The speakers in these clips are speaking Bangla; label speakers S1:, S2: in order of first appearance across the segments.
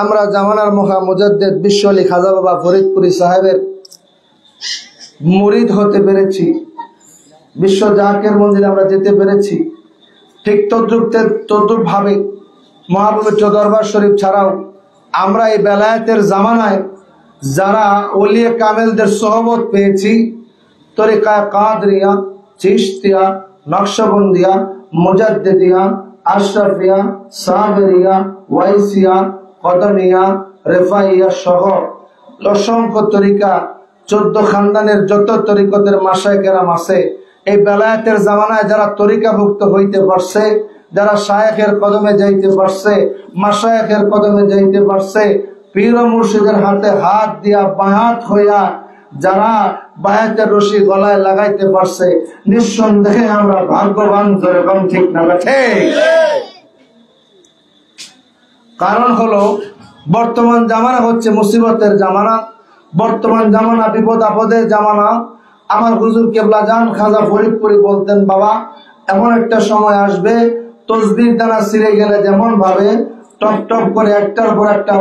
S1: আমরা জামানার মহা মুজাদ্দিদ বিশ্ব আলী খাজা বাবা ফরিদপুরি সাহেবের মুরিদ হতে পেরেছি, বিশ্ব জাকের মন্দিরে আমরা যেতে পেরেছি। ঠিক তদ্রুপ ভাবে মহাপবিত্র দরবার শরীফ ছাড়াও আমরা এই বেলায়েতের জামানায় যারা ওলিয়ে কামেলদের সোহবত পেয়েছি, তরিকা কাদরিয়া, চিশতিয়া, নকশবন্দিয়া, মুজাদ্দিদিয়া, আশরাফিয়া, সাবেরিয়া, ওয়াইসিয়া, কদমিয়া, রেফাইয়া সহ অসংখ্য তরিকা, 14 খানদানের যত তরিকতের মাশায়েখ কেরাম আছে, এই বেলায়েতের জামানায় যারা তরিকাভুক্ত হইতে পারছে, যারা শায়েখের কদমে যাইতে পারছে, মাশায়েখের কদমে যাইতে পারছে, পীর ও মুর্শিদের হাতে হাত দিয়া বায়াত হইয়া যারা বায়াতের রশি গলায় লাগাইতে পারছে, নিঃসন্দেহে আমরা ভাগ্যবান। যেরকম ঠিক না ঠিক? কারণ হলো বর্তমান জামানা হচ্ছে মুসিবতের জামানা, বর্তমান জামানা বিপদ আপদের জামানা। আমার হুজুর কেবলা জান খাজা ফরিদপুরি বলতেন, বাবা এমন একটা সময় আসবে তসবির দানা ছিঁড়ে গেলে যেমন ভাবে টপ টপ করে একটার পর একটা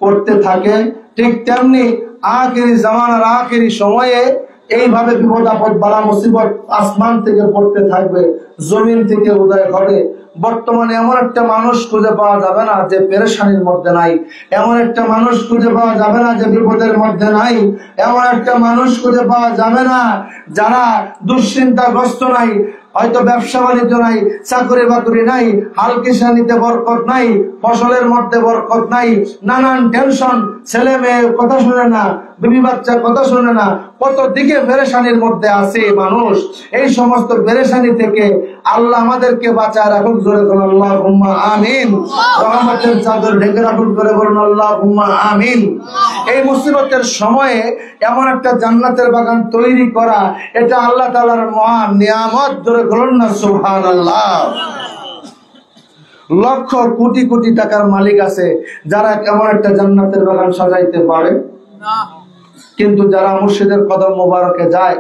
S1: পড়তে থাকে, ঠিক তেমনি আখেরি জামানার আখেরি সময়ে এইভাবে বিপদ আপদ বালা মুসিবত আসমান থেকে পড়তে থাকবে, জমিন থেকে উদয় হবে। বর্তমানে এমন একটা মানুষ খুঁজে পাওয়া যাবে না যে পেরেশানির মধ্যে নাই, এমন একটা মানুষ খুঁজে পাওয়া যাবে না যে বিপদের মধ্যে নাই, এমন একটা মানুষ খুঁজে পাওয়া যাবে না যারা দুশ্চিন্তাগ্রস্ত নাই। হয়তো ব্যবসা বাণিজ্য নাই, চাকরি বাকরি নাই, হাল কিষানিতে বরকত নাই, ফসলের মধ্যে বরকত নাই, নানান টেনশন, ছেলে মেয়ে কথা শুনে না, বিবি বাচ্চা কথা শুনে না, কত দিকে পেরেশানির মধ্যে আছে মানুষ। এই সমস্ত পেরেশানি থেকে আল্লাহ আমাদেরকে বাঁচায় রাখুন। জোরে বলুন আল্লাহুম্মা আমিন। রহমতের চাদর ঢেকে রাখুন, করে বলুন আল্লাহুম্মা আমিন। এই মুসিবতের সময়ে এমন একটা জান্নাতের বাগান তৈরি করা, এটা আল্লাহ তাআলার মহান নিয়ামত। জোরে বলুন না সুবহানাল্লাহ। লক্ষ কোটি কোটি টাকার মালিক আছে যারা এমন একটা জান্নাতের বাগান সাজাইতে পারে, কিন্তু যারা মুর্শিদের কদম মোবারকে যায়,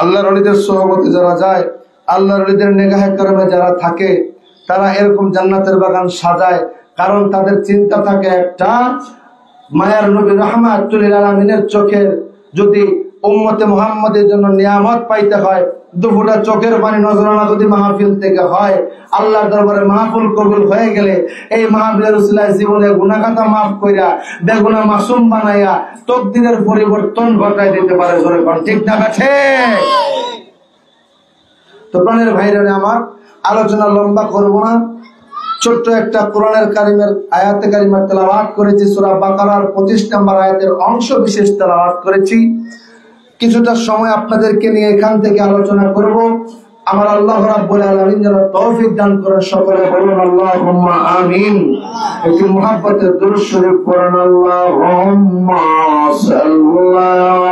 S1: আল্লাহর ওলিদের সোহবতে যারা যায়, আল্লাহর ওলিদের নেগাহে করমে যারা থাকে, তারা এরকম জান্নাতের বাগান সাজায়। কারণ তাদের চিন্তা থাকে একটা, মায়ার নবী রাহমাতুল লিল আলামিনের চোখের যদি উম্মতে মুহাম্মাদের জন্য নিয়ামত পাইতে হয়, দুফোঁটা চোখের পানি নজরানা যদি মাহফিল থেকে হয়, আল্লাহর দরবারে মাহফিল কবুল হয়ে গেলে এই মাহফিলের উসিলায় জীবনে গুনাহ খাতা মাফ কইরা বেগুনাহ মাসুম বানাইয়া তকদিরের পরিবর্তন ঘটায় দিতে পারে। জোরে কোন ঠিক না ঠিক? তো প্রাণের ভাইরা আমার, আলোচনা লম্বা করব না, ছোট্ট একটা কোরআনের কারিমের আয়াতে কারিমার তেলাওয়াত করেছি। সূরা বাকারার 25 নম্বর আয়াতের অংশ বিশেষ তেলাওয়াত করেছি। কিছুটা সময় আপনাদেরকে নিয়ে এখান থেকে আলোচনা করব। আমার আল্লাহ রাব্বুল আলামিন যেন তৌফিক দান করেন। সকলে বলুন আল্লাহুম্মা আমিন। একটু মুহাব্বতের দুরূদ শরীফ পড়ুন। আল্লাহুম্মা সাল্লাল্লাহু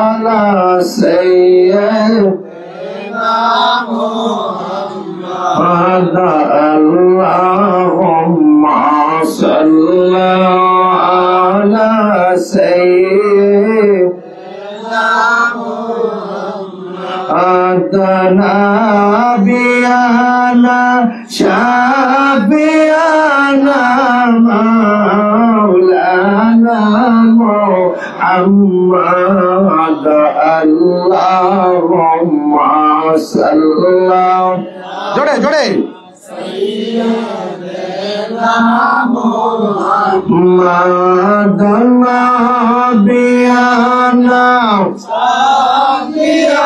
S1: আলা সাইয়্যিদিনা মুহাম্মাদ। আল্লাহুম্মা সাল্লাল্লাহু আলা সাইয়্যিদিনা নাবিয়ানা শাফিয়ানা মাওলানা মুহাম্মদ। আল্লাহুম্মা সাল্লাল্লাহু জোরে জোরে সাইয়্যিদিনা মুহাম্মদ নাবিয়ানা শাফিয়ানা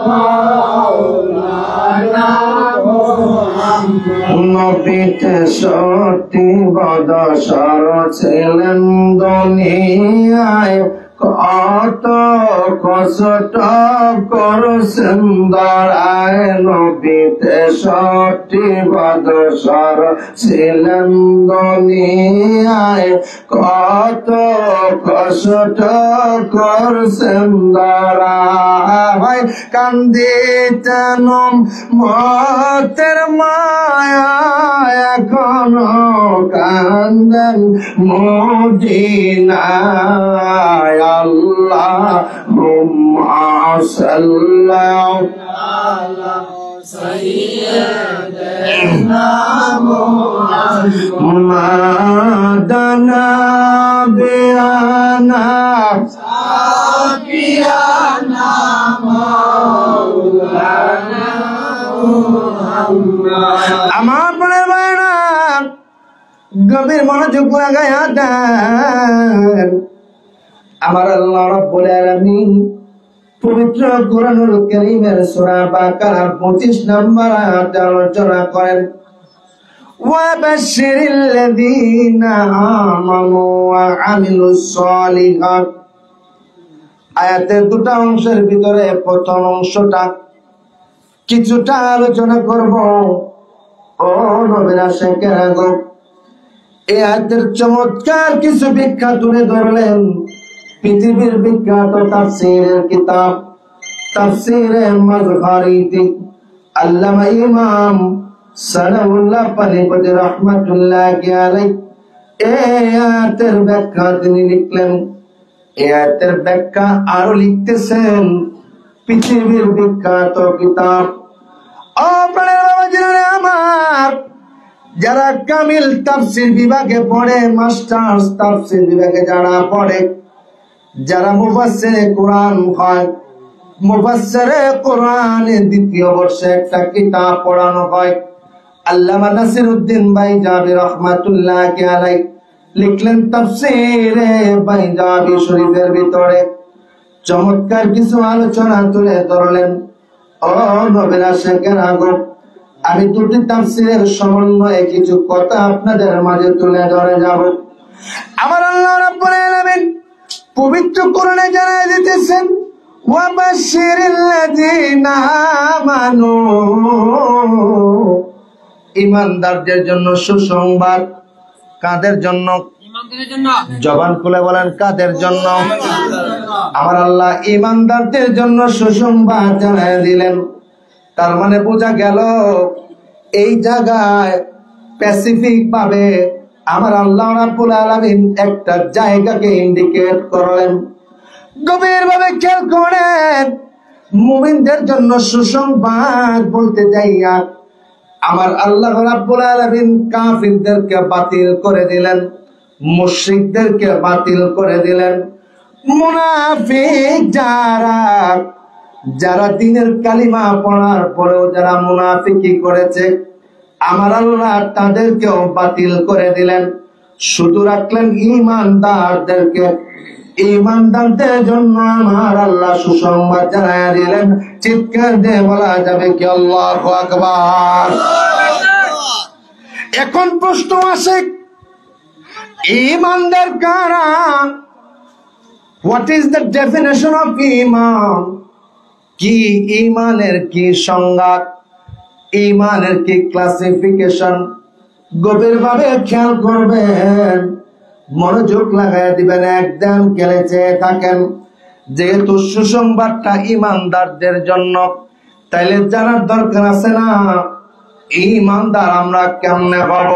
S1: মাওলানা মুহাম্মদ। নবীতে সত্যি বদশর ছিলেন দুনিয়ায়, কত কষ্ট করছেন দরায়। নবীতে সত্যি বদশর ছিলেন দুনিয়ায়, কত কষ্ট করছেন দরায়। কান্দিতেন মতের মায়া, এখনো কান্দেন মদিনায়। আল্লাহুম্মা সাল্লি আলা সাইয়্যিদিনা মুহাম্মদ। মাদানা বিয়ানা সাফিয়ানা মাওলানা আমার প্রাণের বায়না গভীর মনোযোগ লাগায়া দেন। আমার আল্লাহ রাব্বুল আলামিন পবিত্র কোরআনুল কারীমের সূরা বাকারার 25 নম্বর আয়াতে আলোচনা করেন, ওয়াবাশশিরিল লাযীনা আমানু ওয়া আমিলুস সালিহাত। আয়াতের দুটো অংশের ভিতরে প্রথম অংশটা কিছুটা আলোচনা করব। ও নবীর আশিকেরা গো, এই আয়াতের চমৎকার কিছু ব্যাখ্যা তুলে ধরলেন পৃথিবীর বিখ্যাত তাফসীরের কিতাব তাফসীরে মাজহারিতে আল্লামা ইমাম সানাউল্লাহ পানিপতি রাহমাতুল্লাহি আলাইহি এই আয়াতের ব্যাখ্যা তিনি লিখলেন। এই আয়াতের ব্যাখ্যা আরো লিখতেছেন পৃথিবীর বিখ্যাত কিতাব। ও প্রাণের বাবাজিরা আমার, যারা কামিল তাফসীর বিভাগে পড়ে, মাস্টার্স তাফসীর বিভাগে যারা পড়ে, যারা মুফাসসিরে কোরআন হয়, মুফাসসিরে কোরআনের দ্বিতীয় বর্ষে একটা কিতাব পড়ানো হয়। আল্লামা নাসিরউদ্দিন বাইজাবি রাহমাতুল্লাহি আলাইহি লিখলেন তাফসীরে বাইজাবি শরীফের ভিতরে চমৎকার কিছু আলোচনা তুলে ধরলেন। ও নবীর আশিকেরা গো, আমি দুটি তাফসীরের সমন্বয়ে কিছু কথা আপনাদের মাঝে তুলে ধরে যাব। আমার আল্লাহ রাব্বুল আলামিন পবিত্র কোরআনে জানায় দিতেছেন, ওয়াবাশশিরিল লাযীনা আমানু, ঈমানদারদের জন্য সুসংবাদ। কাদের জন্য? ঈমানদারদের জন্য। জবান খুলে বলেন, কাদের জন্য? আমার আল্লাহ ঈমানদারদের জন্য সুসংবাদ জানায় দিলেন। তার মানে বোঝা গেল এই জায়গায় স্পেসিফিক ভাবে আমার আল্লাহ রাব্বুল আলামিন একটা জায়গাকে ইন্ডিকেট করলেন। গভীর ভাবে খেয়াল করেন, মুমিনদের জন্য সুসংবাদ বলতে যাইয়া আমার আল্লাহ রাব্বুল আলামিন কাফিরদেরকে বাতিল করে দিলেন, মুশরিকদেরকে বাতিল করে দিলেন। মুনাফিক যারা দ্বীনের কালিমা পড়ার পরেও যারা মুনাফিকি করেছে, আমার আল্লাহ তাদেরকেও বাতিল করে দিলেন। শুধু রাখলেন ঈমানদারদেরকে। ঈমানদারদের জন্য আমার আল্লাহ সুসংবাদ জানায়া দিলেন। চিৎকার দিয়ে বলা যাবে কি আল্লাহু আকবার? এখন প্রশ্ন আসে, ঈমানদার কারা? What is the definition of ঈমান? কি ঈমানের কি সংজ্ঞা, ঈমানের কি ক্লাসিফিকেশন? গভীর ভাবে খেয়াল করবেন, মনোযোগ লাগায় দিবেন, একদম খেলে চেয়ে থাকেন। যেহেতু সুসংবাদটা ঈমানদারদের জন্য, তাইলে জানার দরকার আছে না ঈমানদার আমরা কেমনে হব,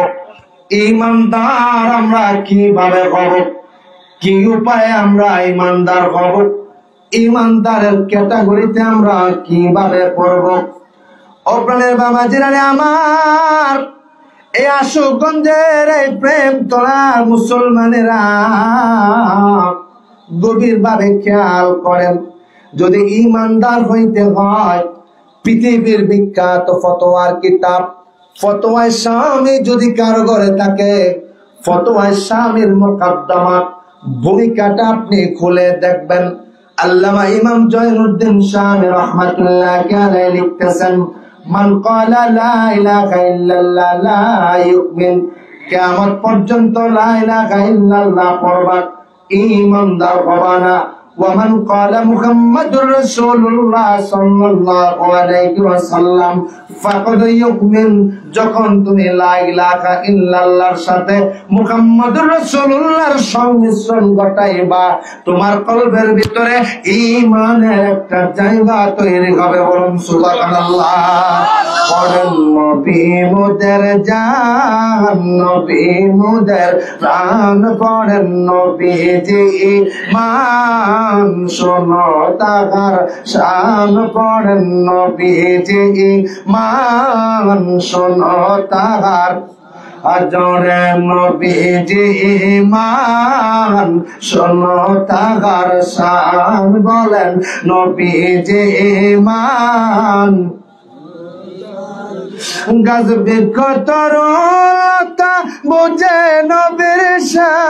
S1: ঈমানদার আমরা কিভাবে হব, কি উপায়ে আমরা ঈমানদার হব, ঈমানদারের ক্যাটাগরিতে আমরা কিভাবে পড়ব। ও প্রাণের বাবাজিরা আমার, এই আশুগঞ্জের এই প্রেম তোলা মুসলমানেরা গভীর ভাবে খেয়াল করেন, যদি ঈমানদার হইতে হয় পৃথিবীর বিখ্যাত ফতোয়ার কিতাব ফতোয়ায়ে শামী যদি কারো ঘরে থাকে, ফতোয়ায়ে শামীর মুকদ্দমা ভূমিকাটা আপনি খুলে দেখবেন। আল্লামা ইমাম জয়নুদ্দিন শামী রাহমাতুল্লাহি আলাইহি লিখতেছেন, মান ক্বালা লা ইলাহা ইল্লাল্লাহ লা ইউমিন, কিয়ামত পর্যন্ত লা ইলাহা ইল্লাল্লাহ পড়বা, ঈমানদার হবা না। ওয়া মান ক্বালা মুহাম্মাদুর রাসূলুল্লাহ সাল্লাল্লাহু আলাইহি ওয়াসাল্লাম ফাকাদ ইউমিন, যখন তুমি লা ইলাহা ইল্লাল্লাহর সাথে মুহাম্মাদুর রাসূলুল্লাহর সংমিশ্রণ ঘটাইবা, তোমার কলবের ভিতরে ঈমানের একটা জায়গা তৈরি হবে। বলুন সুবহানাল্লাহ। পড়েন নবী মোদের জান, নবী মোদের প্রাণ, পড়েন নবীজি ঈমান, শোনো তাহার শান, পড়েন নবীজি ঈমান, শোনো তাহার জোরে নবীজি ঈমান শোনো তাহার শান বলেন নবীজি ঈমান গজবে কতরতা বুঝে নবীর শান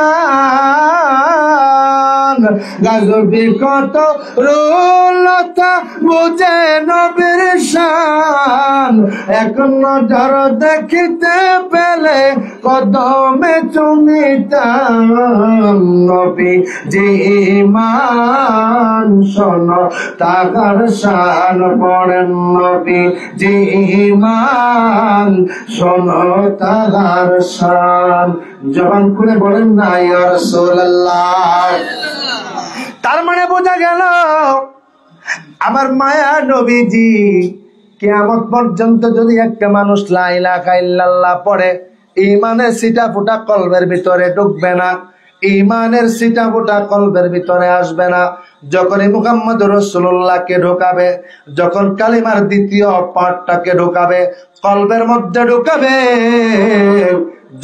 S1: গজবে কতরতা বুঝে নবীর শান এক নজর দেখিতে পেলে কদমে চুমিতাম নবী যে ঈমান শোনো তাহার শান পড়েন নবী যে ঈমান শোনো তাহার শান জবান খুলে বলেন না ইয়া রাসূলুল্লাহ। তার মানে বোঝা গেল আমার মায়া নবীজি কিয়ামত পর্যন্ত যদি একটা মানুষ লা ইলাহা ইল্লাল্লাহ পড়ে ঈমানের সিটা ফুটা কলবের ভিতরে ঢুকবে না, ঈমানের সিটা ফুটা কলবের ভিতরে আসবে না। যখনই মুহাম্মদ রাসূলুল্লাহকে ঢোকাবে, যখন কালিমার দ্বিতীয় পার্টটাকে ঢোকাবে, কলবের মধ্যে ঢোকাবে,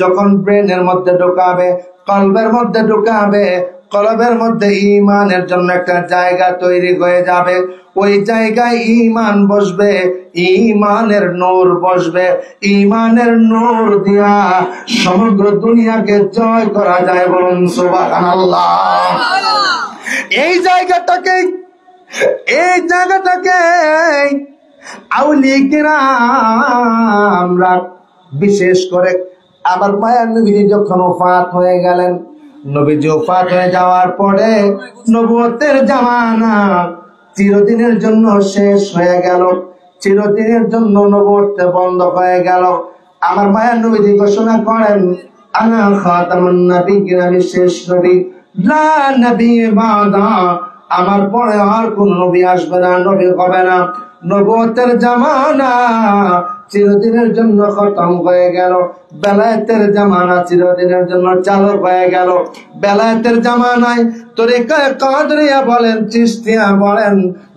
S1: যখন ব্রেনের মধ্যে ঢোকাবে, কলবের মধ্যে ঢোকাবে, কলবের মধ্যে ঈমানের জন্য একটা জায়গা তৈরি হয়ে যাবে। ওই জায়গায় ঈমান বসবে, ঈমানের নূর বসবে। ঈমানের নূর দিয়া সমগ্র দুনিয়াকে জয় করা যায়। বলুন সুবহানাল্লাহ। এই জায়গাটাকে আউলিয়া কিরামরা বিশেষ করে আমার মায়ার নবীজি যখন ওফাত হয়ে গেলেন, নবীজি ওফাত হয়ে যাওয়ার পরে নবুয়তের জামানা চিরদিনের জন্য শেষ হয়ে গেল, চিরদিনের জন্য নবুয়ত বন্ধ হয়ে গেল। আমার মায়ার নবীজি ঘোষণা করেন আনা খাতামুন নবিয়্যিন, আমি শেষ নবী, লা নবী বাদা, আমার পরে আর কোন নবী আসবে না, নবী হবে না। নবুয়তের জামানা চিরদিনের জন্য খতম হয়ে গেল, বেলায়েতের জামানা চিরদিনের জন্য চালু হয়ে গেল। বেলায়েতের জামানায় তরিকায়ে কাদরিয়া বলেন, চিশতিয়া বলেন,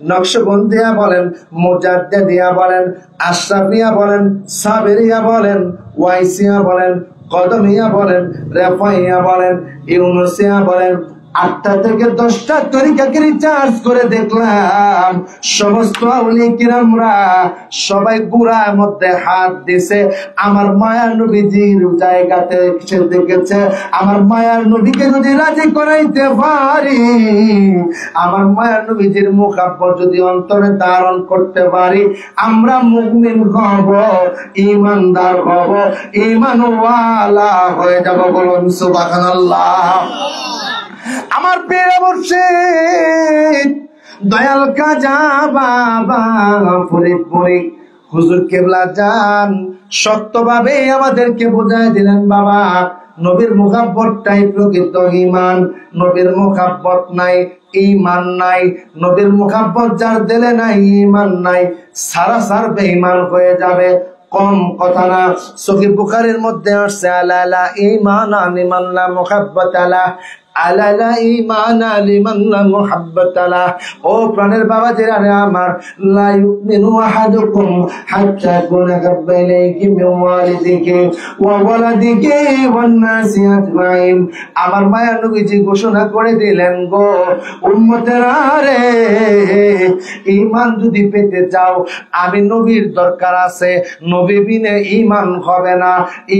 S1: নকশবন্দিয়া বলেন, মুজাদ্দিদিয়া বলেন, আশরাফিয়া বলেন, সাবেরিয়া বলেন, ওয়াইসিয়া বলেন, কদমিয়া বলেন, রেফাইয়া বলেন, ইউনুসিয়া বলেন, 8টা থেকে 10টা তরিকাকে রিচার্জ করে দেখলাম সমস্ত আউলিয়া কিরামরা সবাই গুড়ার মধ্যে হাত দিছে। আমার মায়ার নবীজির জায়গাতে সে দেখেছে আমার মায়ার নবীকে যদি রাজি করাইতে পারি, আমার মায়ার নবীজির মুখাব্বত যদি অন্তরে ধারণ করতে পারি, আমরা মুমিন হব, ঈমানদার হব, ঈমানওয়ালা হয়ে যাব। বলুন সুবহানাল্লাহ। আমার পীর মুর্শিদ দয়াল কাজা বাবা ফরিদপুরি হুজুর কেবলা জান শক্তভাবে আমাদেরকে বোঝায় দিলেন, বাবা নবীর মুহাব্বতটাই প্রকৃত ঈমান। নবীর মুহাব্বত নাই, ঈমান নাই। নবীর মুহাব্বত যার দিলে নাই, ঈমান নাই, সারাসার বেঈমান হয়ে যাবে। কম কথা না, সহিহ বুখারীর মধ্যে আসছে আলা ঈমানা লিমান লা মুহাব্বতা লাহ, আলালা ঈমানা লিমান লা মুহাব্বাতা লাহ। ও প্রাণের বাবা যারা আমার, লা ইউমিনু আহাদুকুম হাত্তা কুনা হাব্বা ইলাইহি মিন ওয়ালিদিহি ওয়া ওয়ালাদিহি ওয়ান নাসি আজমাইন। আমার মায়া নবীজি ঘোষণা করে দিলেন, গো উম্মতেরা রে, ঈমান যদি পেতে চাও আমি নবীর দরকার আছে, নবী বিনে ঈমান হবে না,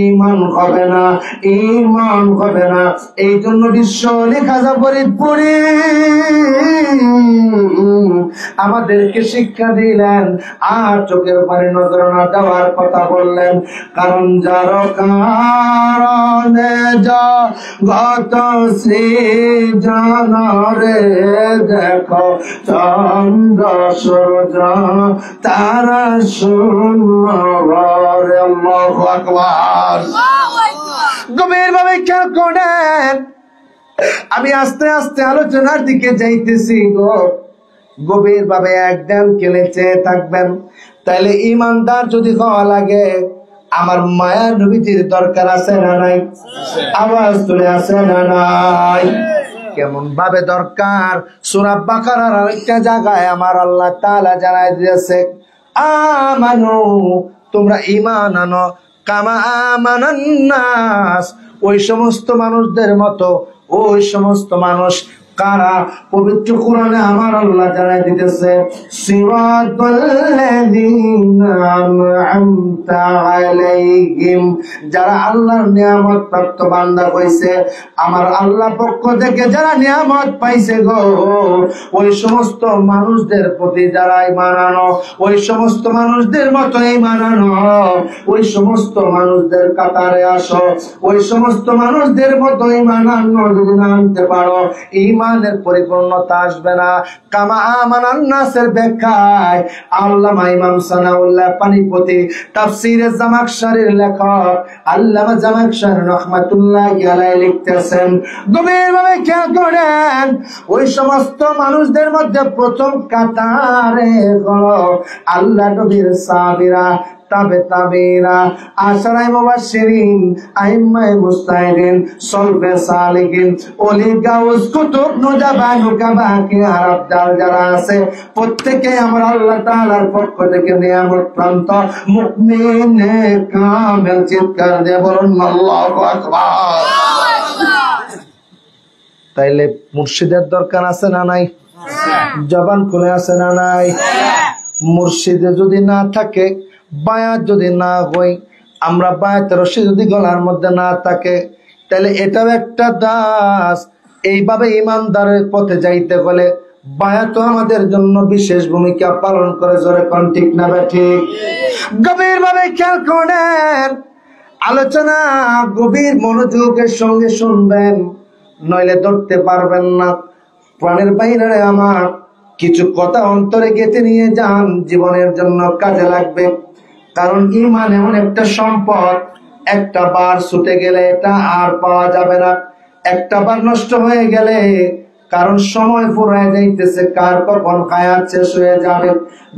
S1: ঈমান হবে না, ঈমান হবে না। এই জন্য বিশ্ব লেখা ফরিদপুরি আমাদেরকে শিক্ষা দিলেন আর চোখের পানি নজর না দেওয়ার কথা বললেন। কারণ যার কারণে জগৎ সৃজন রে, দেখো চন্দ্র সূর্য তারা শূন্য রে। আল্লাহু আকবার। গভীর ভাবে খেয়াল করেন, আমি আস্তে আস্তে আলোচনার দিকে যাইতেছি গো। গভীর ভাবে একদম কেলে চেয়ে থাকবেন। তাইলে ইমানদার যদি হওয়া লাগে আমার মায়ার নবীজির দরকার আছে না নাই? আওয়াজ তুলে আছে না নাই? কেমন ভাবে দরকার? সূরা বাকারার আরেকটা জায়গায় আমার আল্লাহ তাআলা জানাই দিয়েছে, আমানু, তোমরা ঈমান আনো, কামা আমানান নাস, ওই সমস্ত মানুষদের মতো। ওই সমস্ত মানুষ কারা? পবিত্র কোরআনে আমার আল্লাহ জানাই দিতেছে, সিরাতাল্লাযীনা আন'আমতা আলাইহিম, যারা আল্লাহর নিয়ামত প্রাপ্ত বান্দা হইছে, আমার আল্লাহ পক্ষ থেকে যারা নিয়ামত পাইছে গো, ওই সমস্ত মানুষদের প্রতি যারা ঈমান আনো, ওই সমস্ত মানুষদের মতো ঈমান আনো, ওই সমস্ত মানুষদের কাতারে আসো, ওই সমস্ত মানুষদের মতো ঈমান আনো। যদি না আনতে পারো, ঈমানের পরিপূর্ণতা আসবে না। কামা আমানান নাসের ব্যাখ্যায় আল্লামা ইমাম সানাউল্লাহ পানিপতি তাফসীরে জামাখশরীর লেখক আল্লামা জামাখশরী রাহমাতুল্লাহি আলাইহি লিখতেছেন, গভীরভাবে খেয়াল করেন, ওই সমস্ত মানুষদের মধ্যে প্রথম কাতারে হলো আল্লাহ নবীর সাহাবীরা, তাবে তাবেরা, আশরায়ে মুবাশশিরিন, আইম্মায়ে মুজতাহিদিন, সলফে সালিহিন, ওলি গাউস, কুতুব, নুজাবা, নুকাবা, আরব জাল যারা আছে, প্রত্যেকে আমরা আল্লাহ তাআলার পক্ষ থেকে নিয়ামত প্রাপ্ত মুমিন কামেল। চিৎকার দিয়ে বলুন আল্লাহু আকবার। তাইলে মুর্শিদের দরকার আছে না নাই? জবান খুলে আছে না নাই? মুর্শিদে যদি না থাকে, বায়াত যদি না হই, আমরা বায়াতের রশি যদি গলার মধ্যে না থাকে, তাহলে এটাও একটা দাস। এইভাবে ইমানদারের পথে যাইতে হলে বায়াত আমাদের জন্য বিশেষ ভূমিকা পালন করে। জোরে কোন ঠিক না ঠিক? গভীর ভাবে খেয়াল করেন, আলোচনা গভীর মনোযোগের সঙ্গে শুনবেন, নইলে ধরতে পারবেন না। প্রাণের বাইরে আমার কিছু কথা অন্তরে গেঁথে নিয়ে যান, জীবনের জন্য কাজে লাগবে। কারণ ঈমান এমন একটা সম্পদ, একটা বার ছুটে গেলে এটা আর পাওয়া যাবে না। একটা বার নষ্ট হয়ে গেলে, কারণ সময় ফুরায় যাইতেছে, কার কখন হায়াত শেষ হয়ে যাবে।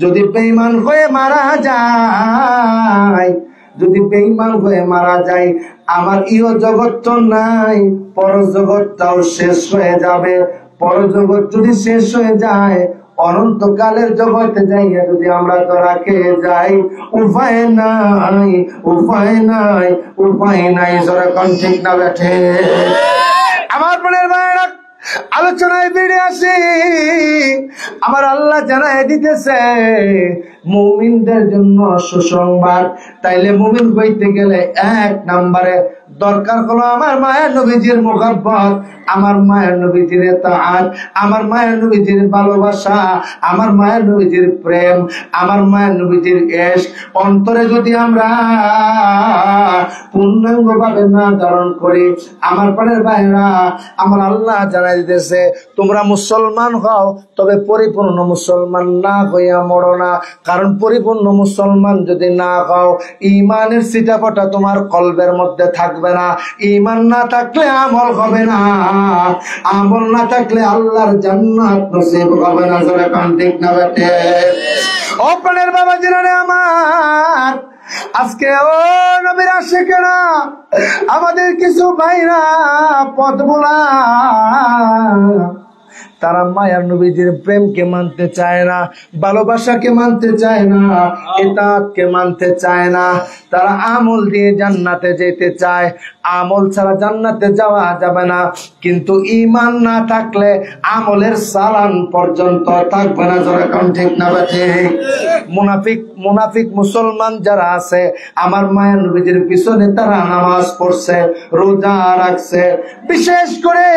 S1: যদি বেঈমান হয়ে মারা যায়, যদি বেঈমান হয়ে মারা যায়, আমার ইহ জগৎ তো নাই, পরজগৎটাও শেষ হয়ে যাবে। পরজগৎ যদি শেষ হয়ে যায়, অনন্তকালের জগতে যাইয়া যদি আমরা ধরা খেয়ে যাই, উপায় নাই, উপায় নাই, উপায় নাই। যেরকম ঠিক না বেঠে আমার প্রাণের ভাইরা, আলোচনায় ফিরে আসি। আমার আল্লাহ জানায় দিতেছে মুমিনদের জন্য সুসংবাদ। তাইলে মুমিন হইতে গেলে এক নম্বরে দরকার হলো আমার মায়ের নবীজির মুহাব্বত, আমার মায়ের নবীজির ইতাআত, আমার মায়ের নবীজির ভালোবাসা, আমার মায়ের নবীজির প্রেম, আমার মায়ের নবীজির ইশক অন্তরে যদি আমরা পূর্ণাঙ্গ ভাবে না ধারণ করি, আমার প্রাণের ভাইরা, আমার আল্লাহ জানাই দিতেছে তোমরা মুসলমান হও, তবে পরিপূর্ণ মুসলমান না হইয়া মরো না। কারণ পরিপূর্ণ মুসলমান যদি না হও, ঈমানের ছিটাফোঁটা তোমার কলবের মধ্যে থাকবে না। ঈমান না থাকলে আমল হবে না, আমল না থাকলে আল্লাহর জান্নাত নসিব হবে না। জোরে কান ঠিক না বেটে? ও প্রাণের বাবা জিরানে আমার, আজকে ও নবীর আশিকেরা, আমাদের কিছু ভাইরা পথ ভোলা, তারা মায়ার নবীজির প্রেমকে মানতে চায় না, ভালোবাসাকে মানতে চায় না, ইতাআতকে মানতে চায় না। তারা আমল দিয়ে জান্নাতে যেতে চায়, আমল ছাড়া জান্নাতে যাওয়া যাবে না। কিন্তু ঈমান না থাকলে আমলের সালান পর্যন্ত থাকবে না। যেরকম ঠিক না ঠিক? মুনাফিক মুসলমান যারা আছে, আমার মায়ের নবীজির পিছনে তারা নামাজ পড়ছে, রোজা রাখছে। বিশেষ করে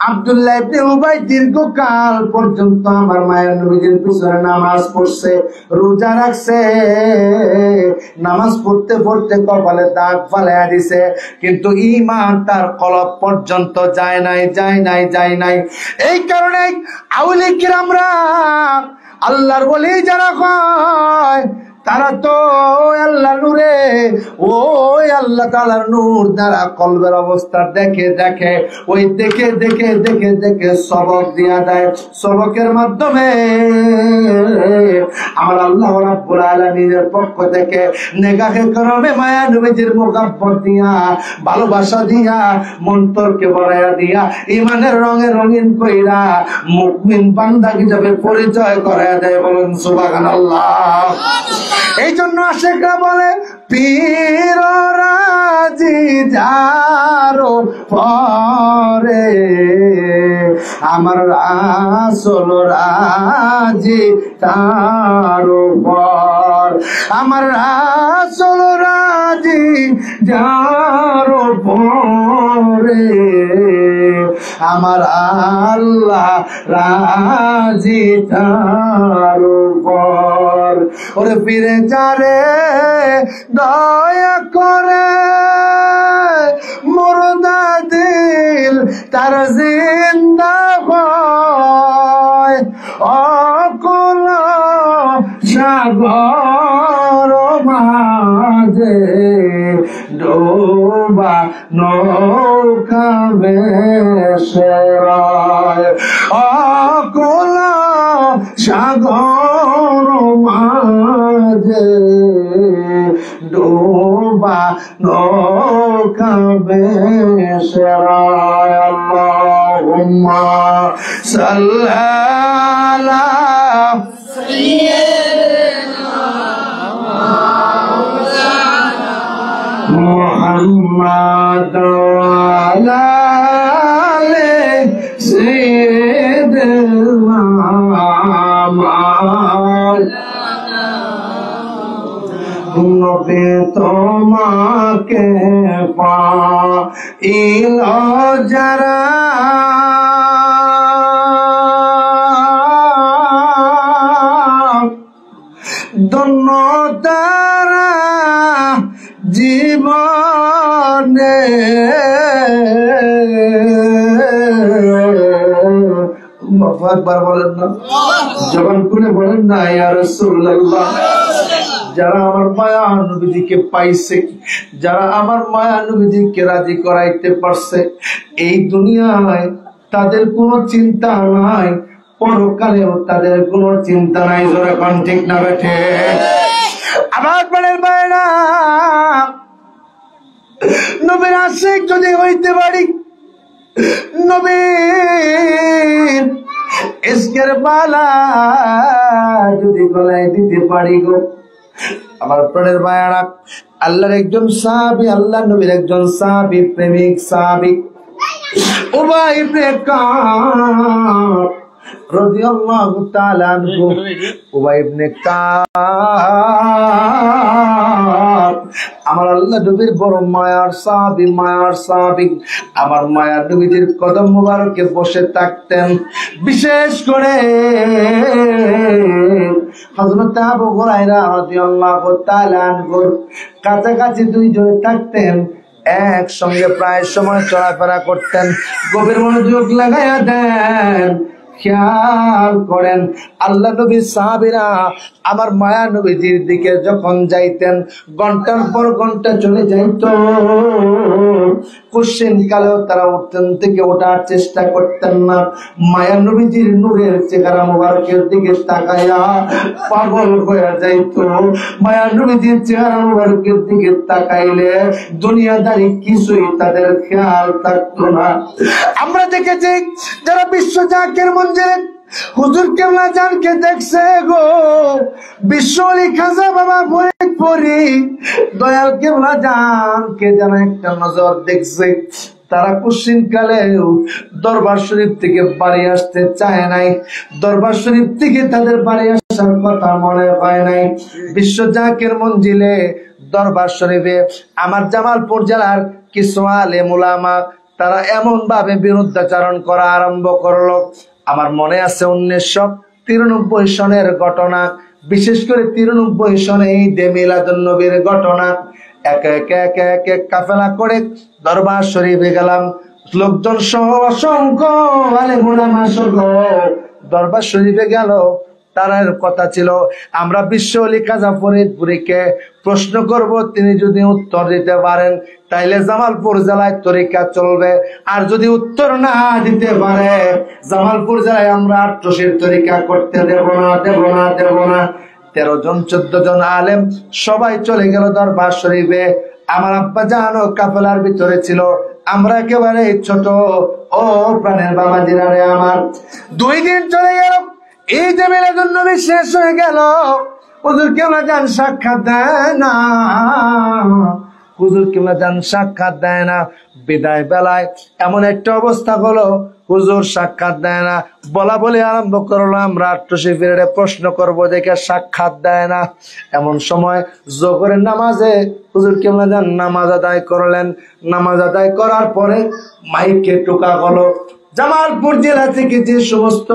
S1: আব্দুল্লাহ ইবনে উবাই দীর্ঘকাল পর্যন্ত আমার মায়ের নবীজির পিছনে নামাজ পড়ছে, রোজা রাখছে। নামাজ পড়তে পড়তে কপালে দাগ ফালাইয়া দিছে, কিন্তু ঈমান তার কলব পর্যন্ত যায় নাই, যায় নাই, যায় নাই। এই কারণে আউলিয়া কিরামরা, আল্লাহর ওলি যারা হয়, তারা তো আল্লাহ নূরে, ওই আল্লাহ তাআলার নূর দ্বারা কলবের অবস্থা দেখে দেখে, ওই দেখে দেখে দেখে দেখে সবক দিয়া দেয়। সবকের মাধ্যমে আমার আল্লাহ রাব্বুল আলামিনের পক্ষ থেকে নেগাহে করমে মায়া নবীজির মুহাব্বত দিয়া, ভালোবাসা দিয়া, মন্তরকে বাড়াইয়া দিয়া, ঈমানের রঙে রঙিন কইরা মুমিন বান্দা হিসেবে পরিচয় করায়া দেয়। বলুন সুবহানাল্লাহ। এই জন্য আশিকরা বলে পীর রাজি যারো পরে আমার রাসূল রাজি তার উপর আমার রাসূল রাজি যার উপরে আমার আল্লাহ রাজি তার উপর ওরে ফিরে যারে দয়া করে মুর্দা দিল তার জিন্দা হয় অকুল সাগর মাঝে ডোবা নৌকা বেশরায় অকুল সাগর মাঝে ডোবা নৌকা বেশরায় আল্লাহুম্মা সাল্লি আলা মুহাম্মাদ ওয়া আলি সাইয়্যিদিনা নবী তোমাকে পাইল যারা ধন্য তারা জীবনে একবার বলেন না জবান খুলে বলেন না ইয়া রাসূলুল্লাহ যারা আমার মায়া নবীজিকে পাইছে যারা আমার মায়া নবীজিকে রাজি করাইতে পারছে এই দুনিয়ায় তাদের কোনো চিন্তা নাই পরকালেও তাদের কোনো চিন্তা নাই জোরে কোন ঠিক না বেঠে আমার প্রাণের ভাইরা নবীর আশিক যদি হইতে পারি নবীর ইশকের বালা যদি গলায় দিতে পারি গো আমার প্রাণের ভাইরা আল্লাহর একজন সাহাবী আল্লাহ নবীর একজন সাহাবী প্রেমিক সাহাবী উবাই ইবনে কাব রাদিয়াল্লাহু তাআলা আনহু উবাই ইবনে কাব আমার আল্লাহ নবীর বড় মায়ার সাহাবী আমার মায়ার নবীর কদম মোবারকে বসে থাকতেন বিশেষ করে হযরত আবু হুরায়রা রাদিয়াল্লাহু তাআলা আনহু কাছাকাছি দুইজন থাকতেন একসঙ্গে প্রায় সময় চলাফেরা করতেন গভীর মনোযোগ লাগাইয়া দেন খেয়াল করেন আল্লাহ নবী সাহাবীরা আমার মায়া নবীজির দিকে যখন যাইতেন ঘন্টার পর ঘন্টা চলে যাইত কোশ্চেন কালেও তারা উঠতেন থেকে ওঠার চেষ্টা করতেন না মায়া নবীজির নূরের চেহারা মোবারকের দিকে তাকায়া পাগল হয়ে যাইত মায়া নবীজির চেহারা মোবারকের দিকে তাকাইলে দুনিয়াদারি কিছুই তাদের খেয়াল থাকতো না আমরা দেখেছি যারা বিশ্ব জাকের মঞ্জিলে হুজুর কেবলা জানকে দেখছে গো বিশ্বলি খাজা বাবা ফরিদপুরি দয়াল কেবলা জানকে যেন একটা নজর দেখছে তারা কুশিন কালে দরবার শরীফ থেকে বাড়ি আসতে চায় নাই দরবার শরীফ থেকে তাদের বাড়ি আসার কথা মনে হয় নাই বিশ্ব জাকের মঞ্জিলে দরবার শরীফে আমার জামালপুর জেলার কিছু আলেম উলামা তারা এমন ভাবে বিরুদ্ধাচরণ করা আরম্ভ করলো আমার মনে আছে 1993 সনের ঘটনা বিশেষ করে 93 সনে এই ঈদে মিলাদুন নবীর ঘটনা একে একে কাফেলা করে দরবার শরীফে গেলাম লোকজন সহ অসংখ্য আলেম উলামা সহ দরবার শরীফে গেল তার কথা ছিল আমরা বিশ্ব ওলি খাজা ফরিদপুরীকে প্রশ্ন করব তিনি যদি উত্তর দিতে পারেন তাইলে জামালপুর জেলায় তরিকা চলবে আর যদি উত্তর না দিতে পারে জামালপুর জেলায় আমরা আট্রসির তরিকা করতে দেব না 13 জন 14 জন আলেম সবাই চলে গেল দরবার শরীফে আমার আব্বা জানো কাফেলার ভিতরে ছিল আমরা একেবারে ছোট ও প্রাণের বাবাজিরা রে আমার 2 দিন চলে গেল এই যে মিলাদুন নবী শেষ হয়ে গেল হুজুর কেবলা যান সাক্ষাৎ দেয় না, হুজুর কেবলা যান সাক্ষাৎ দেয় না। বিদায় বেলায় এমন একটা অবস্থা হলো, হুজুর সাক্ষাৎ দেয় না। বলা বলে আরম্ভ করলো, আমরা আট্টসি ফিরে প্রশ্ন করবো দেখে সাক্ষাৎ দেয় না। এমন সময় যোহরের নামাজে হুজুর কেবলা যান নামাজ আদায় করলেন। নামাজ আদায় করার পরে মাইকে টোকা হলো, জামালপুর জেলা থেকে যে সমস্ত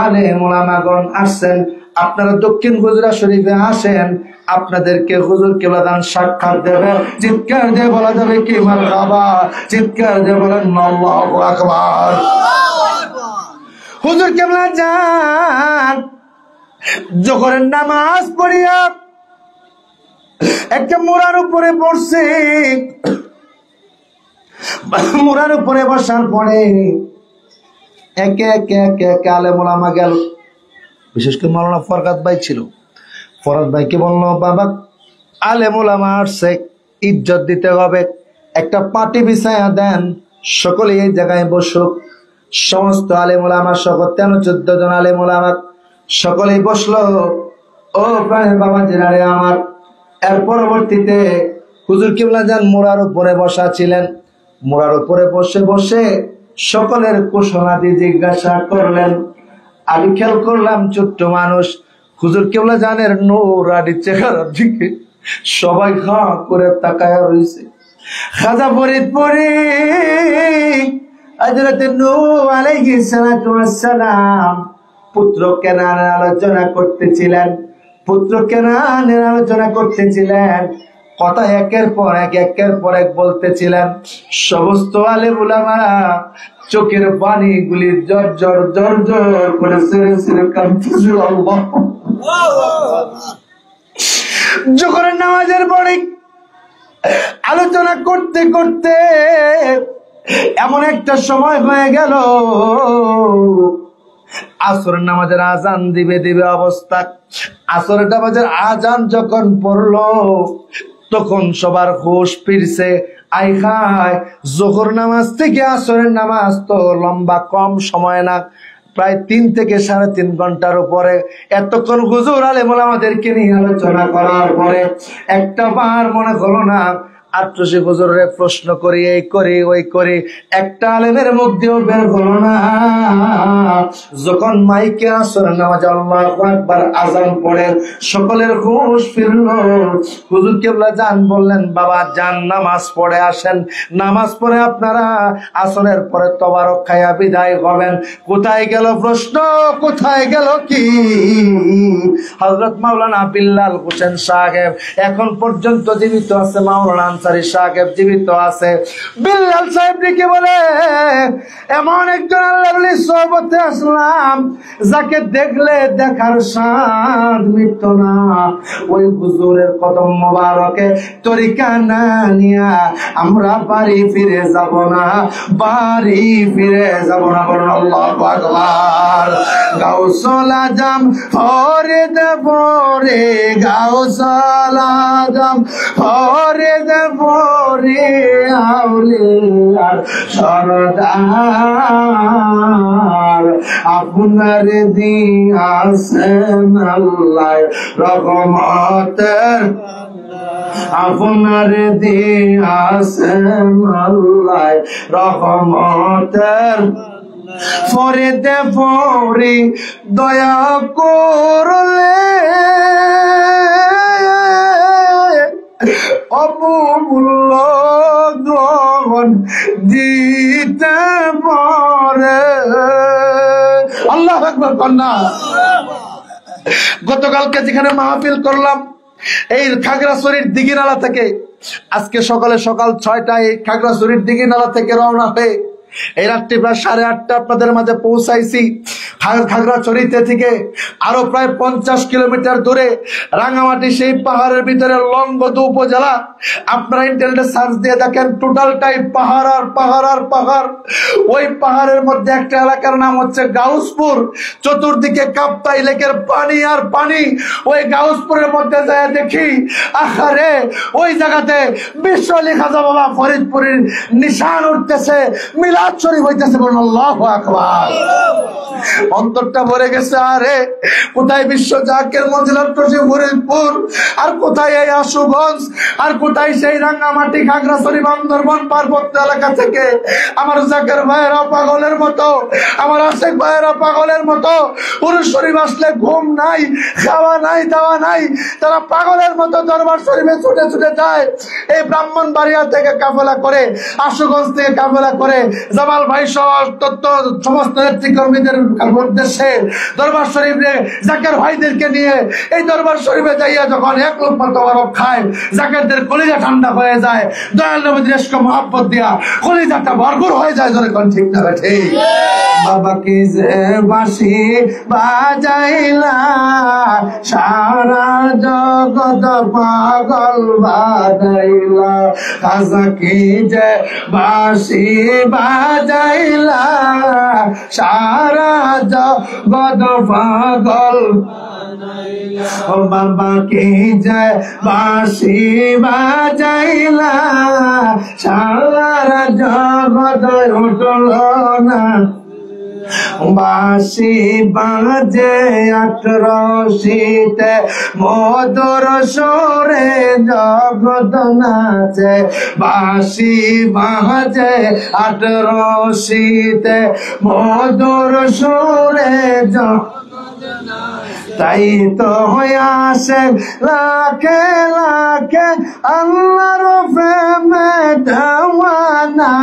S1: আলেম ওলামাগণ আসছেন, আপনারা দক্ষিণ গুজরাট শরীফে আসেন, আপনাদেরকে হুজুর কেবলা যান সাক্ষাৎ দেবে। চিৎকার দিয়ে বলা যাবে কি মারহাবা, চিৎকার দিয়ে বলেন আল্লাহু আকবার। হুজুর কেবলা যান যোহরের নামাজ পড়িয়া একটা মোড়ার উপরে পড়ছে। মোড়ার উপরে বসার পরে একে একে একে একে আলেম ওলামা গেল। বিশেষ করে মাওলানা ফরহাদ ভাই ছিল। ফরহাদ ভাইকে বললো, বাবা আলেম ওলামা আসছে, ইজ্জত দিতে হবে, একটা পাটি বিছায়া দেন, সকলে এই জায়গায় বসুক। সমস্ত আলেম ওলামা সহ 13-14 জন আলেম ওলামা সকলেই বসলো। ও প্রাণের বাবা জেনারে আমার। এর পরবর্তীতে হুজুর কিবলা যান মোড়ার উপরে বসা ছিলেন। মোড়ার উপরে বসে বসে সকলের কুশলাদি জিজ্ঞাসা করলেন। আমি খেয়াল করলাম ছোট্ট মানুষ, হুজুর কেবলা জানের নূরানি চেহারার দিকে সবাই হাঁ করে তাকায়া রয়েছে। খাজা ফরিদপুরি হযরত নূহ আলাইহিস সালাতু ওয়াস সালাম পুত্র কেনানের আলোচনা করতেছিলেন। পুত্র কেনানের আলোচনা করতেছিলেন, কথা একের পর এক বলতেছিলেন। সমস্ত আলেম উলামারা চোখের পানি গুলি জর জর জর জর করে সেরে সেরে কাঁদতেছিল। আল্লাহ যোহরের নামাজের পরে আলোচনা করতে করতে এমন একটা সময় হয়ে গেল, আসরের নামাজের আজান দিবে অবস্থা। আসরের নামাজের আজান যখন পড়লো তখন সবার হুঁশ ফিরছে। আই খায় যোহর নামাজ থেকে আসরের নামাজ তো লম্বা কম সময় না, প্রায় 3 থেকে 3.5 ঘন্টার উপরে। এতক্ষণ হুজুর আলেম ওলামাদেরকে নিয়ে আলোচনা করার পরে একটা বার মনে হলো না আট্টসি হুজুরের প্রশ্ন করি, এই করি ওই করি, একটা আলেমের মধ্যেও বের হলো না। যখন মাইকে আসরের নামাজ আল্লাহু আকবার আযান পড়ে সকলের হুঁশ ফিরল। হুজুর কিবলা যান বললেন, বাবা যান নামাজ পড়ে আসেন, নামাজ পড়ে আপনারা আসরের পরে তবারক খায়া বিদায় হবেন। কোথায় গেল প্রশ্ন, কোথায় গেল কি? হযরত মাওলানা বিল্লাল হোসেন সাহেব এখন পর্যন্ত জীবিত আছে, মাওলানা আনসারী সাহেব জীবিত আছে। বিল্লাল সাহেব ডেকে বলে, এমন একজন আল্লাহর ওলি সোহবতে আসলাম যাকে দেখলে দেখার স্বাদ মিটত না। ওই হুজুরের কদম মোবারকে তরিকা না নিয়া আমরা বাড়ি ফিরে যাব না, বাড়ি ফিরে যাব না। বলুন আল্লাহু আকবার। গাউসুল আজম ফরিদ পরে, গাউসুল আজম ফরিদ পরে আউলিয়ার সরদার, আপনার দিয়াছেন আল্লাহ রহমতের, আপনার দিয়াছেন আল্লাহ রহমতের, ফরিদ পরে দয়া করলে অবমূল্য গ্রহণ দিতে পারে। আল্লাহু আকবার কন্যা। গতকালকে যেখানে মাহফিল করলাম এই খাগড়াছড়ির দিঘিনালা থেকে, আজকে সকাল 6টায় খাগড়াছড়ির দিঘিনালা থেকে রওনা হয়ে এই রাত্রি প্রায় 8:30 আপনাদের মাঝে পৌঁছাইছি। খাগড়াছড়িতে থেকে আরো প্রায় 50 কিলোমিটার দূরে রাঙামাটি সেই পাহাড়ের ভিতরে লংগদু উপজেলা। আপনারা ইন্টারনেটে সার্চ দিয়ে দেখেন, টোটালটাই পাহাড় আর পাহাড় আর পাহাড়। ওই পাহাড়ের মধ্যে একটা এলাকার নাম হচ্ছে গাউসপুর। চতুর্দিকে কাপ্তাই লেকের পানি আর পানি। ওই গাউসপুরের মধ্যে যায় দেখি, আহারে ওই জায়গাতে বিশ্ব আলী খাজা বাবা ফরিদপুরের নিশান উঠতেছে, মিলাদ শরীফ হইতেছে। বলুন আল্লাহু আকবার। অন্তরটা ভরে গেছে। আরে কোথায় বিশ্ব জাকের মঞ্জিলার টসে ফরিদপুর, আর কোথায় এই আশুগঞ্জ, আর কোথায় সেই রাঙ্গামাটি, খাগড়াছড়ি, বান্দরবান পার্বত্য এলাকা থেকে আমার জাকের ভাইয়েরা পাগলের মতো, আমার আশেক ভাইয়েরা পাগলের মতো পুরুষ শরীফ আসলে ঘুম নাই, খাওয়া নাই, দাওয়া নাই, তারা পাগলের মতো দরবার শরীফে ছুটে ছুটে যায়। এই ব্রাহ্মণবাড়িয়া থেকে কাফেলা করে, আশুগঞ্জ থেকে কাফেলা করে, জামাল ভাই সহ সমস্ত নেতৃকর্মীদের উদ্দেশ্যে দরবার শরীফে জাকের ভাইদেরকে নিয়ে এই দরবার শরীফে যাইয়া যখন এক লোকমা তওয়ারক খায়, জাকেরদের কলিজা ঠান্ডা হয়ে যায়। দয়াল নবীর ইশক মহব্বত দিয়া কলিজাটা ভরপুর হয়ে যায়। জোরে কোন ঠিক না ঠিক? বাবা কি যে বাঁশি বাজাইলা, সারা জগৎ পাগল বাজাইলা। খাজা কি যে বাঁশি বাজাইলা, সারা জগৎ পাগল। বাবা কি যে বাঁশি বাজাইলা, সারা জগৎ উঠল না। বাঁশি বাজে আটরশিতে, মধুর সুরে জগৎ নাচে। বাঁশি বাজে আটরশিতে, মধুর সুরে তাই তো আসে লাখে লাখে আল্লাহর প্রেমে দেওয়ানা।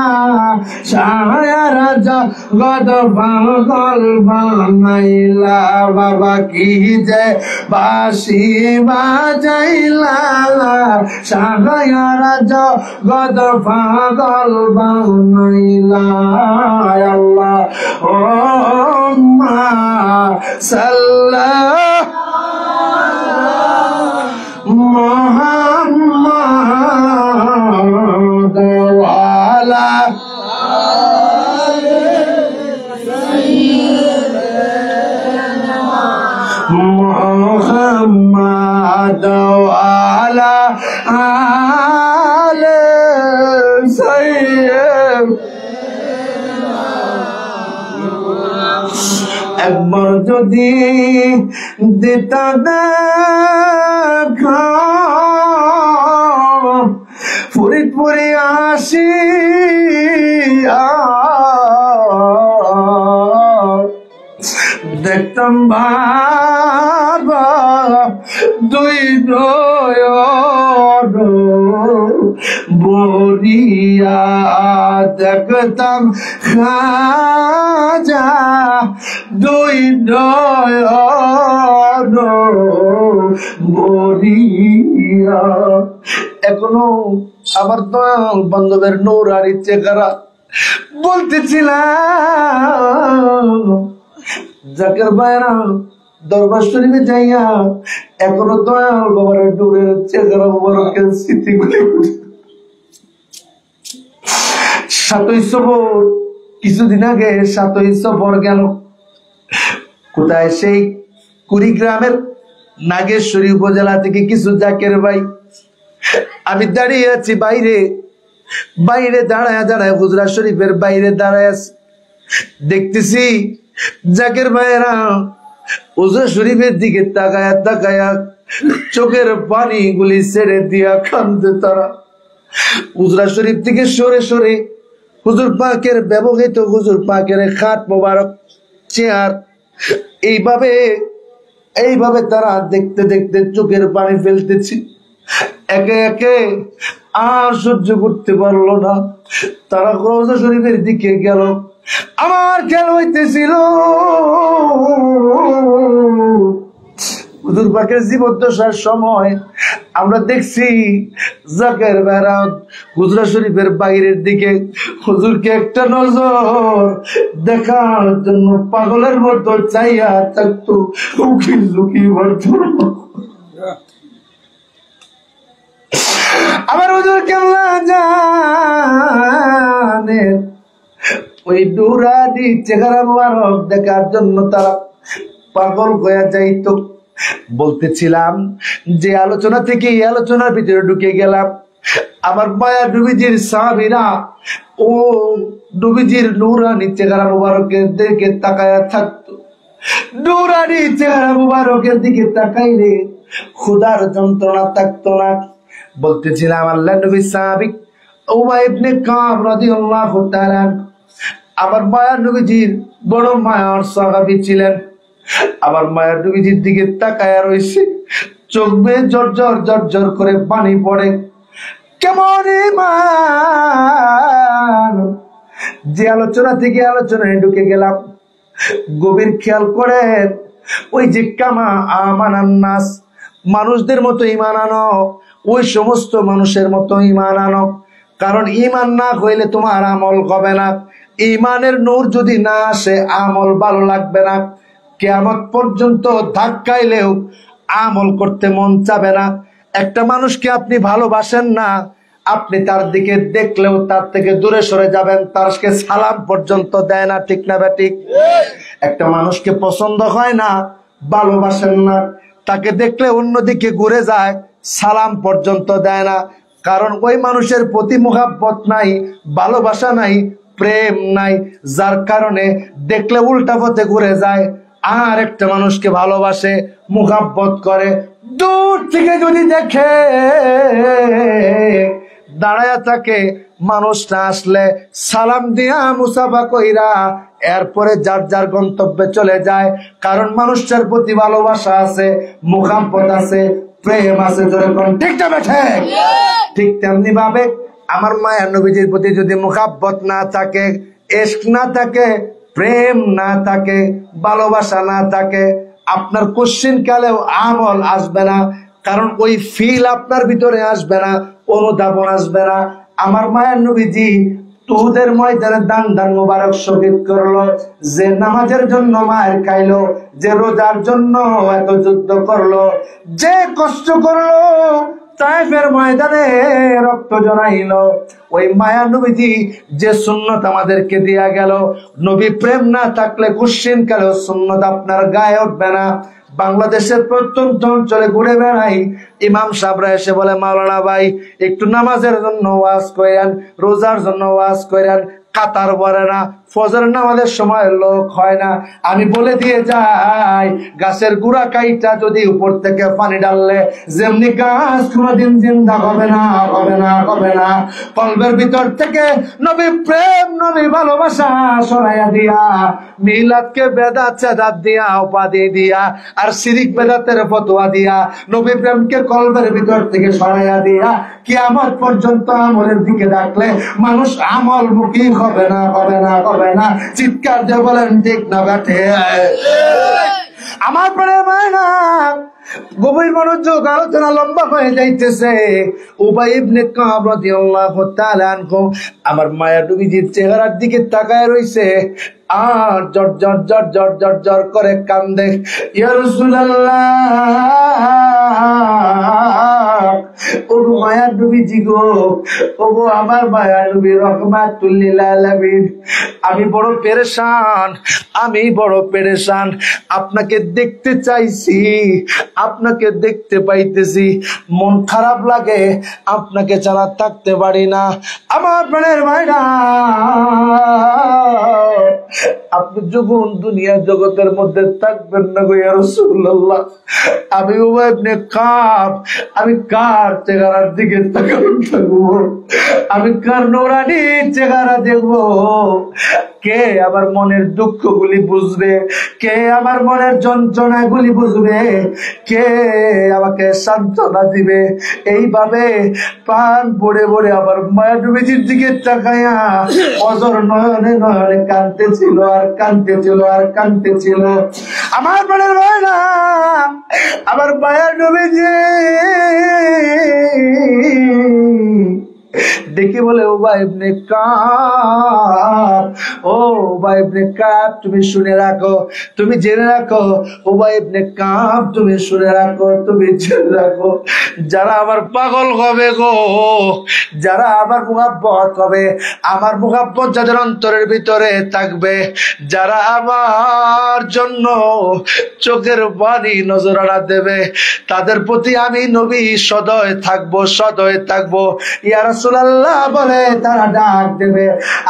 S1: সারা জগৎ পাগল বানাইলা। বাবা কি যে বাঁশি বাজাইলা, সারা জগৎ পাগল বানাইলা। আল্লাহ ও মা মুহাম্মদ ওয়ালা মুহাম্মদ ওয়ালা আলে সাইয়্যিদ। একবার যদি দিতা দেখা ফরিদপুরে আসি, দেখতাম বাবা দুই নয়ন বরিয়া, দেখতাম খাজা দুই নয়ন বরিয়া। এখনো আমার দয়াল বান্ধবের নৌরারির চেহারা বলতেছিলাম, জাকের ভাইরা দরবার শরীফে যাইয়া এখনো দয়াল বাবার ডোরের চেহারা মুবারকের স্মৃতিগুলি। 7ই সফর, কিছুদিন আগে 7ই সফর গেল। কোথায়? সেই কুড়িগ্রামের নাগেশ্বরী উপজেলা থেকে কিছু জাকের ভাই। আমি দাঁড়িয়ে আছি বাইরে, বাইরে দাঁড়ায় দাঁড়ায় হুজরা শরীফের বাইরে দাঁড়ায় আছি। দেখতেছি জাকের ভাইয়েরা হুজরা শরীফের দিকে তাকায়া তাকায়া চোখের পানি গুলি ছেড়ে দিয়া কান্দে তারা। হুজরা শরীফ থেকে সরে সরে হুজুর পাকের ব্যবহৃত হুজুর পাকের খাট মোবারক, চেয়ার, এইভাবে তারা দেখতে দেখতে চোখের পানি ফেলতেছি। একে একে আর সহ্য করতে পারলো না, তারা রওজা শরীফের দিকে গেল। আমার খেয়াল হইতেছিল হুজুর পাকের জীবদ্দশার সময় আমরা দেখছি জাকের ভাইরা হুজরা শরীফের বাইরের দিকে হুজুরকে একটা নজর দেখার জন্য পাগলের মতো চাইয়া থাকতো, উকি লুকি ভরত। আবার হুজুর কেমন জানে ওই ডুরাডি চেহারা মোবারক দেখার জন্য তারা পাগল হয়ে যাইতো। বলতেছিলাম যে আলোচনা থেকে এই আলোচনার ভিতরে ঢুকে গেলাম। আমার মায়া নবীজির সাহাবীরা ও নবীজির নূরানি চেহারা মোবারকের দিকে তাকায়া থাকতো। নুরানি চেহারা মুবারকের দিকে তাকাইলে ক্ষুধার যন্ত্রণা থাকতো না। বলতেছিলাম আল্লাহ নবী সাহাবী উবাই ইবনে কাব রাদিয়াল্লাহু তাআলা আমার মায়ার নবীজির বড় মায়ার সাহাবী ছিলেন। আমার মায়ার নবীজির দিকে তাকায়া রয়েছে, চোখ বেয়ে ঝরঝর ঝরঝর করে পানি পড়ে। কেমন ঈমান! যে আলোচনা থেকে আলোচনায় ঢুকে গেলাম, গভীর খেয়াল করেন। ওই যে কামা আমানান নাস, মানুষদের মতো ঈমান আনো, ওই সমস্ত মানুষের মতো ঈমান আনো। কারণ ঈমান না হইলে তোমার আমল হবে না। ঈমানের নূর যদি না আসে আমল ভালো লাগবে না। কিয়ামত পর্যন্ত ধাক্কাইলেও আমল করতে মন চাবে না। একটা মানুষকে আপনি ভালোবাসেন না, আপনি তার দিকে দেখলেও তার থেকে দূরে সরে যাবেন, তারকে সালাম পর্যন্ত দেয় না, ঠিক না ঠিক? একটা মানুষকে পছন্দ হয় না, ভালোবাসেন না, তাকে দেখলে অন্যদিকে ঘুরে যায়, সালাম পর্যন্ত দেয় না। কারণ ওই মানুষের প্রতি মুহাব্বত নাই, ভালোবাসা নাই, প্রেম নাই, যার কারণে দেখলে উল্টা পথে ঘুরে যায়। আর একটা মানুষকে ভালোবাসে, মুহাব্বত করে, দূর থেকে যদি দেখে, দাঁড়ায়া থাকে, মানুষটা আসলে সালাম দিয়া মুসাফা কইরা এরপরে যার যার গন্তব্যে চলে যায়। কারণ মানুষটার প্রতি ভালোবাসা আছে, মুহাব্বত আছে, প্রেম আছে। যেরকম ঠিক না বেঠে? ঠিক তেমনি ভাবে আমার মায়ের নবীজির প্রতি যদি মুহাব্বত না থাকে, ইশক না থাকে, প্রেম না থাকে, ভালোবাসা না থাকে, আপনার কোশ্চিন কালেও আমল আসবে না। কারণ ওই ফিল আপনার ভিতরে আসবে না, অনুধাবন আসবে না। আমার মায়ের নবীজি উহুদের ময়দানে দান মোবারক শহীদ করলো, যে নামাজের জন্য মায়ের খাইলো, যে রোজার জন্য এত যুদ্ধ করলো, যে কষ্ট করলো, তায়েফের ময়দানে রক্ত জড়াইলো, ওই মায়া নবীজি যে সুন্নত আমাদেরকে দিয়া গেল, নবী প্রেম না থাকলে কুশ্চিন কালেও সুন্নত আপনার গায়ে উঠবে না। বাংলাদেশের প্রত্যন্ত অঞ্চলে ঘুরে বেড়াই, ইমাম সাহেবরা এসে বলে মাওলানা ভাই একটু নামাজের জন্য ওয়াজ করেন, রোজার জন্য ওয়াজ করেন, কাতার পড়ে না, ফজর নামাজের সময় লোক হয় না। আমি বলে দিয়ে যাই, গাছের গুড়া কাইটা যদি উপর থেকে পানি ডাললে যেমনি গাছ কোনোদিন জিন্দা হবে না, হবে না, হবে না। কলবের ভিতর থেকে নবী প্রেম, নবী ভালোবাসা সরাইয়া দিয়া, মিলাদকে বেদাত চেদাত দিয়া, উপাধি দিয়া, আর শিরিক বেদাতের ফতোয়া দিয়া, নবী প্রেমকে কলবের ভিতর থেকে সরাইয়া দিয়া, কিয়ামত পর্যন্ত আমলের দিকে ডাকলে মানুষ আমল মুখী হবে না, হবে না, হবে না। চিৎকার দিয়ে বলেন ঠিক না বেঠে? আমার পরে মায়না গভীর মনোযোগ, আলোচনা লম্বা হয়ে যাইতেছে। উবাই ইবনে কাব রাদিয়াল্লাহু তাআলা আনহু আমার মায়ের নবীজির চেহারার দিকে তাকায় রইছে, আর জর জর জর জর জর জর করে কান্দে। ইয়া রাসূলুল্লাহ, ও মায়ার নবীজি গো, ও গো আমার মায়ার নবী রহমাতুল লিল আলামিন, আমি বড় পেরেশান, আমি বড় পেরেশান। আপনাকে দেখতে চাইছি, আপনাকে দেখতে পাইতেছি, মন খারাপ লাগে, আপনাকে ছাড়া থাকতে পারি না। আমার প্রাণের ভাইরা, আপনি যখন দুনিয়ার জগতের মধ্যে থাকবেন না গো ইয়া রাসূলুল্লাহ, আমি উবাই ইবনে কাব, আমি কার চেহারার দিকে তাকানো থাকবো? আমি কার নূরানি চেহারা দেখবো? কে আমার মনের দুঃখগুলি বুঝবে? কে আমার মনের যন্ত্রণাগুলি বুঝবে? কে আমাকে সান্ত্বনা দিবে? এইভাবে প্রাণ ভরে ভরে আমার মায়ের নবীজির দিকে তাকায়া অজর নয়নে নয়নে কাঁদতেছিল, আর কাঁদতেছিল, আর কাঁদতেছিল। আমার প্রাণের ভাইরা, আমার মায়ের নবীজি দেখি বলে উবাই ইবনে কাব, ও উবাই ইবনে কাব, তুমি শুনে রাখো, তুমি জেনে রাখো, উবাই ইবনে কাব তুমি শুনে রাখো, তুমি জেনে রাখো, যারা আমার পাগল হবে গো, যারা আমার মুহাব্বত হবে, আমার মুহাব্বত যাদের অন্তরের ভিতরে থাকবে, যারা আমার জন্য চোখের পানি নজরানা দেবে, তাদের প্রতি আমি নবী সদয় থাকবো, সদয় থাকবো। ইয়া রাসূলুল্লাহ, আল্লাহ বলে তারা ডাক দেবে,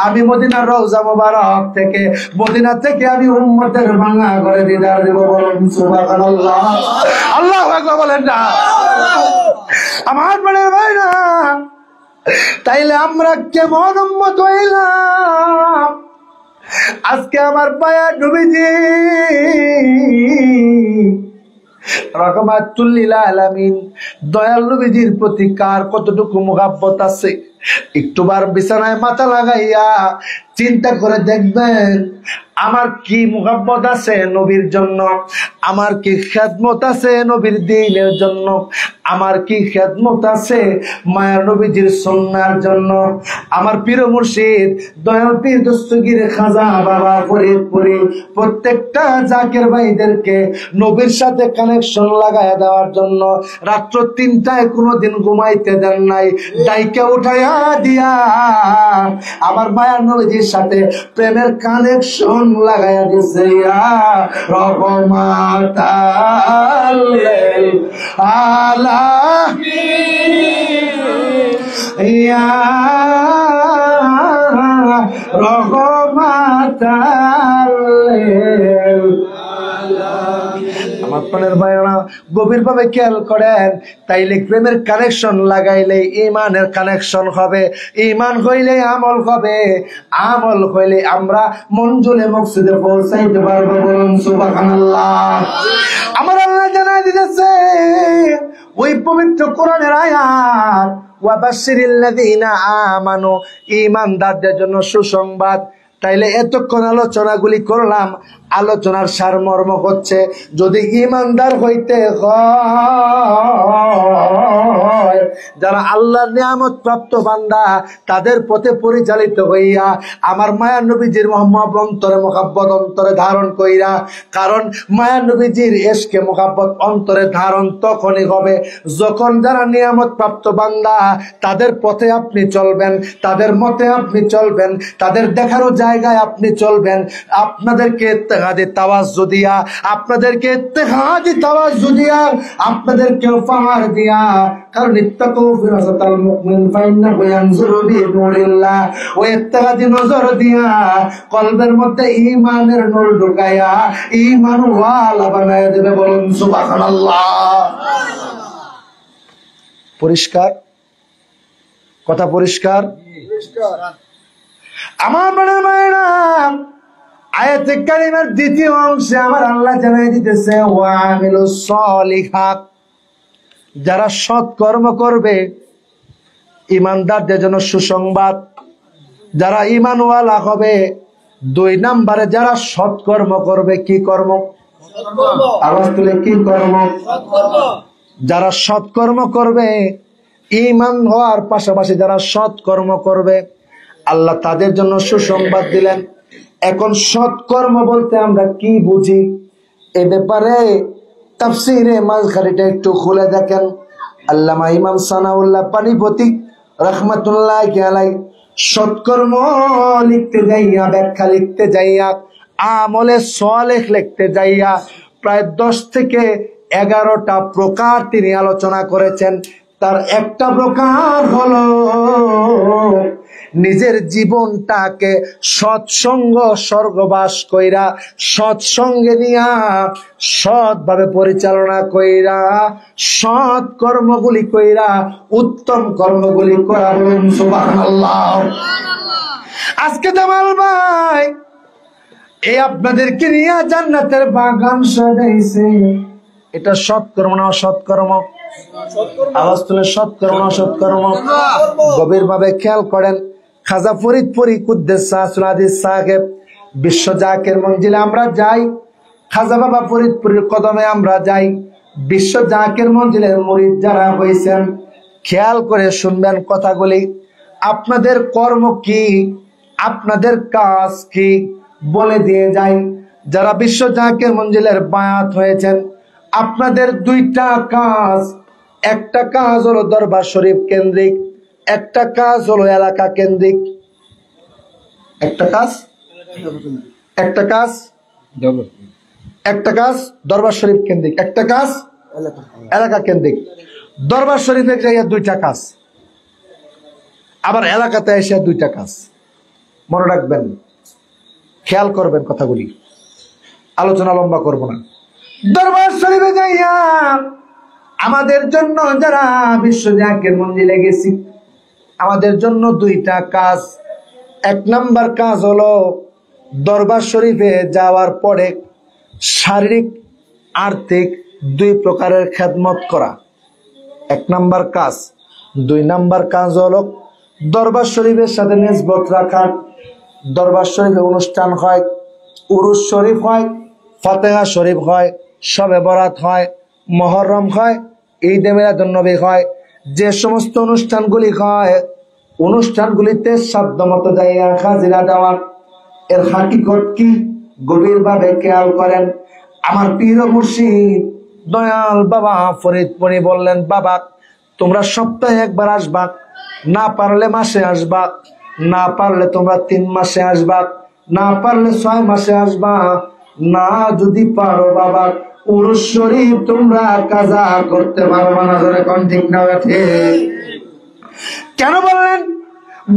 S1: আমি মদিনার রওজা মোবারক থেকে, মদিনা থেকে আমি উম্মতের ভাঙা করে দিদার দেব। বলুন সুবহানাল্লাহ। আল্লাহু আকবার বলেন না। আমার বলে ভাই না, তাইলে আমরা কেমন উম্মত হইলাম? আজকে আমার পায়া নবীজি রাহমাতুল লিল আলামিন দয়াল নবীজির প্রতি কার কতটুকু মুহাব্বত আছে, একটুবার বিছানায় মাথা লাগাইয়া চিন্তা করে দেখবেন আমার কি মুহাব্বত আছে নবীর জন্য, আমার কি খেদমত আছে নবীর দ্বীনের জন্য, আমার কি খেদমত আছে মায়ার নবীজির সুন্নাহর জন্য। আমার পীর মুর্শিদ দয়াল পীর দস্তগীর খাজা বাবা ফরিদপুরি প্রত্যেকটা জাকের ভাইদেরকে নবীর সাথে কানেকশন লাগায় দেওয়ার জন্য রাত্র 3টায় কোনোদিন ঘুমাইতে দেন নাই, ডাইকে উঠাইয়া দিয়া আমার মায়ার নবীজির সাথে প্রেমের কানেকশন লাগাইয়া দিছে। রহমাতাল লিল আলামিন ইয়া রহমাতাল লিল আমার প্রাণের ভাইরা গভীর ভাবে খেয়াল করেন, তাইলে প্রেমের কানেকশন লাগাইলে ইমানের কানেকশন হবে, ইমান হইলে আমল হবে, আমল হইলে আমরা মঞ্জুলে মকসুদে পৌঁছাইতে পারবো। বলুন সুবহানাল্লাহ। আমার আল্লাহ জানাই দিতেছে ওই পবিত্র কোরআনের আয়াত, ওয়াবাশশিরিল্লাযীনা আমানু, ঈমানদারদের জন্য সুসংবাদ। তাইলে এতক্ষণ আলোচনাগুলি করলাম, আলোচনার সারমর্ম হচ্ছে যদি ঈমানদার হইতে হয়, যারা আল্লাহর নিয়ামত প্রাপ্ত বান্দা তাদের পথে পরিচালিত হইয়া আমার মায়ার নবীজির মুহাম্মদ অন্তরে মুহাব্বত অন্তরে ধারণ কইরা, কারণ মায়ার নবীজির ইশকে মুহাব্বত অন্তরে ধারণ তখনই হবে যখন যারা নিয়ামত প্রাপ্ত বান্দা তাদের পথে আপনি চলবেন, তাদের মতে আপনি চলবেন, তাদের দেখারও জায়গায় আপনি চলবেন, আপনাদেরকে ইত্তেহাদি তাওয়াজ্জু দিয়া, আপনাদেরকে ইত্তেহাদি তাওয়াজ্জু দিয়া, আপনাদেরকে পাহাড় দিয়া, কারণ ইত্তাকু ফিরাসাতাল মুমিন ফাইন্নাহু ইয়ানজুরু বিনুরিল্লাহ, ওই ইত্তেহাদি নজর দিয়া কলবের মধ্যে ঈমানের নূর ঢুকায়া ঈমান ওয়ালা বানায় দেবে। বলুন সুবহানাল্লাহ। পরিষ্কার কথা, পরিষ্কার। আমার বড় ভাইরা আয়াতে কারিমার দ্বিতীয় অংশে আমার আল্লাহ জানাই দিতেছে ওয়া আমিলুস সলিহাত, যারা সৎ কর্ম করবে ঈমানদারদের জন্য সুসংবাদ, যারা ঈমানওয়ালা হবে। 2 নম্বরে যারা সৎ কর্ম করবে, কি কর্ম? আওয়াজ তুলে কি কর্ম? যারা সৎ কর্ম করবে, ঈমান হওয়ার পাশাপাশি যারা সৎ কর্ম করবে আল্লাহ তাদের জন্য সুসংবাদ দিলেন। এখন সৎ কর্ম বলতে আমরা কি বুঝি এ ব্যাপারে তাফসীরে মাযখারিটা একটু খুলে দেখেন। আল্লামা ইমাম সানাউল্লাহ পানিপতি রাহমাতুল্লাহি আলাইহি সৎকর্ম লিখতে যাইয়া, ব্যাখ্যা লিখতে যাইয়া, আমলে সালেহ লিখতে যাইয়া প্রায় 10 থেকে 11টা প্রকার তিনি আলোচনা করেছেন। তার একটা প্রকার হলো নিজের জীবনটাকে সৎসঙ্গ স্বর্গবাস কইরা, সৎসঙ্গে নিয়া, সৎভাবে পরিচালনা কইরা, সৎ কর্মগুলি কইরা, উত্তম কর্মগুলি করা। বলুন সুবহানাল্লাহ। আজকে জামাল ভাই এই আপনাদেরকে নিয়ে জান্নাতের বাগান সাজাইছে, এটা সৎকর্ম না অসৎকর্ম? আওয়াজ তুলে সৎকর্ম না অসৎকর্ম? গভীর ভাবে খেয়াল করেন। খাজা ফরিদপুরি কুদ্দেসা সুনাদিস সাহেব বিশ্ব জাকের মঞ্জিলে আমরা যাই, খাজা বাবা ফরিদপুরের কদমে আমরা যাই। বিশ্ব জাকের মঞ্জিলের মুরিদ যারা হয়েছেন খেয়াল করে শুনবেন কথাগুলি। আপনাদের কর্ম কি, আপনাদের কাজ কি বলে দিয়ে যাই। যারা বিশ্ব জাকের মঞ্জিলের বায়াত হয়েছেন আপনাদের 2টা কাজ, একটা কাজ হলো দরবার শরীফ কেন্দ্রিক, একটা কাজ হলো এলাকা কেন্দ্রিক। একটা কাজ দরবার শরীফ কেন্দ্রিক, একটা কাজ এলাকা কেন্দ্রিক। দরবার শরীফের জায়গায় 2টা কাজ। আবার এলাকাতে এসে দুইটা কাজ, মনে রাখবেন, খেয়াল করবেন কথাগুলি, আলোচনা লম্বা করব না। দরবার শরীফে যাইয়া আমাদের জন্য যারা বিশ্ব জাকের মঞ্জিলে গেছি, আমাদের জন্য দুইটা কাজ। এক নাম্বার কাজ হলো দরবার শরীফে যাওয়ার পরে শারীরিক আর্থিক দুই প্রকারের খেদমত করা, এক নাম্বার কাজ। দুই নাম্বার কাজ হলো দরবার শরীফের সাথে নিসবত রাখা। দরবার শরীফে অনুষ্ঠান হয়, উরুস শরীফ হয়, ফাতেহা শরীফ হয়, শবে বরাত হয়, মুহররম হয়, ঈদে মিলাদুন নবী হয়। যে সমস্ত অনুষ্ঠানগুলি হয়, অনুষ্ঠানগুলিতে সাধ্যমতো যাইয়া হাজিরা দেওয়া। এর হাকিকত কি গভীরভাবে খেয়াল করেন। আমার পীর ও মুর্শিদ দয়াল বাবা ফরিদপুরি বললেন, বাবা তোমরা সপ্তাহে একবার আসবা, না পারলে মাসে আসবা, না পারলে তোমরা 3 মাসে আসবা, না পারলে 6 মাসে আসবা, না যদি পারো বাবা উরুস শরীফ তোমরা কাজা করতে পারবা না। ধরে কোন ঠিক না ঠিক? কেন বললেন?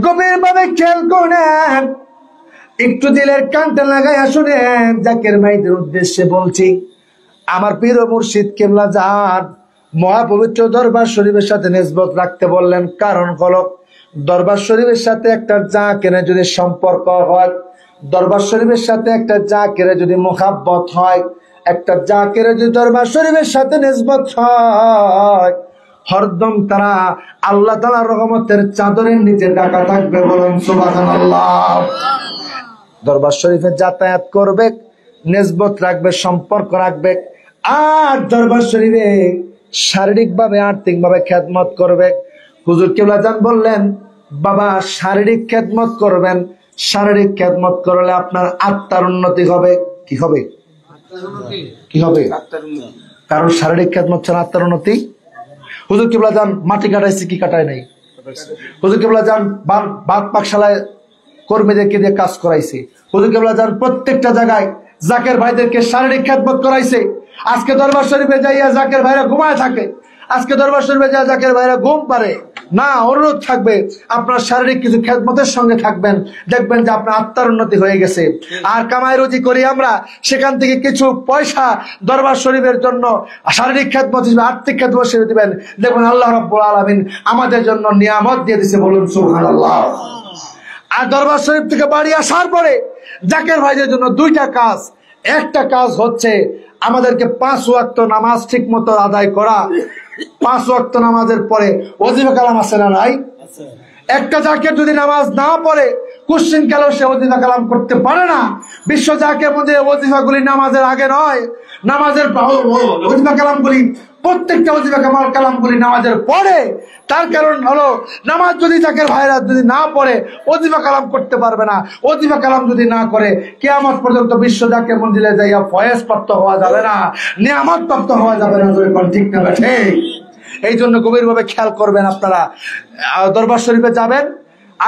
S1: গভীরভাবে খেয়াল করেন, একটু দিলের কানটা লাগাইয়া শুনেন। জাকের ভাইদের উদ্দেশ্যে বলছি, আমার পীর ও মুর্শিদ কিবলা জান মহাপবিত্র দরবার শরীফের সাথে নিসবত রাখতে বললেন। কারণ হলো দরবার শরীফের সাথে একটা জাকেরের যদি সম্পর্ক হয়, দরবার শরীফের সাথে একটা জাকেরের যদি মুহাব্বত হয়, একটা জাকেরের যদি দরবার শরীফের সাথে নিসবত হয়, হরদম তারা আল্লাহ তাআলার রহমতের চাদরের নিচে ঢাকা থাকবে। বলুন সুবহানাল্লাহ। দরবার শরীফে যাতায়াত করবে, নিসবত রাখবে, সম্পর্ক রাখবে, আর দরবার শরীফে শারীরিকভাবে আর্থিকভাবে খেদমত করবে। হুজুর কিবলা জান বললেন, বাবা শারীরিক খেদমত করবেন, শারীরিক খেদমত করলে আপনার আত্মার উন্নতি হবে। কি হবে? কি হবে? কারণ শারীরিক খেদমত ছাড়া আত্মার উন্নতি। হুজুর কিবলা জান মাটি কাটাইছে, কি কাটায় নাই? হুজুর কিবলা জান বাগ পাকশালায় কর্মীদেরকে দিয়ে কাজ করাইছে। হুজুর কিবলা জান প্রত্যেকটা জায়গায় জাকের ভাইদেরকে শারীরিক খেদমত করাইছে। আজকে দরবার শরীফে যাইয়া জাকের ভাইরা ঘুমায় থাকে, আজকে দরবার শরীফে যাইয়া জাকের ভাইরা ঘুম পারে না। অনুরোধ থাকবে আপনার শারীরিক কিছু খেদমতের সঙ্গে থাকবেন, দেখবেন যে আপনার আত্মার উন্নতি হয়ে গেছে। আর কামাই রুজি করি আমরা, সেখান থেকে কিছু পয়সা দরবার শরীফের জন্য শারীরিক খেদমত হিসেবে, আর্থিক খেদমত হিসেবে দিবেন, দেখবেন আল্লাহ রাব্বুল আলামিন আমাদের জন্য নিয়ামত দিয়ে দিয়েছে। বলুন সুবহানাল্লাহ। আর দরবার শরীফ থেকে বাড়ি আসার পরে জাকের ভাইদের জন্য দুইটা কাজ। একটা কাজ হচ্ছে আমাদেরকে 5 ওয়াক্ত নামাজ ঠিক মতো আদায় করা। 5 ওয়াক্ত নামাজের পরে ওজিফা কালাম আছে না নাই? একটা জাকের যদি নামাজ না পড়ে কুশ্চিন কালেও সে ওজিফা কালাম করতে পারে না। বিশ্ব জাকের মধ্যে ওজিফাগুলি নামাজের আগে নয়, নামাজের ওজিফা কালামগুলি, প্রত্যেকটা ওজিফা কালামগুলি নামাজের পরে। তার কারণ হলো নামাজ যদি জাকের ভাইরা যদি না পড়ে ওজিফা কালাম করতে পারবে না। ওজিফা কালাম যদি না করে কিয়ামত পর্যন্ত বিশ্ব জাকের মঞ্জিলে যাইয়া ফয়েজ প্রাপ্ত হওয়া যাবে না, নিয়ামত প্রাপ্ত হওয়া যাবে না। ঠিক না ঠিক? এই জন্য গভীরভাবে খেয়াল করবেন। আপনারা দরবার শরীফে যাবেন,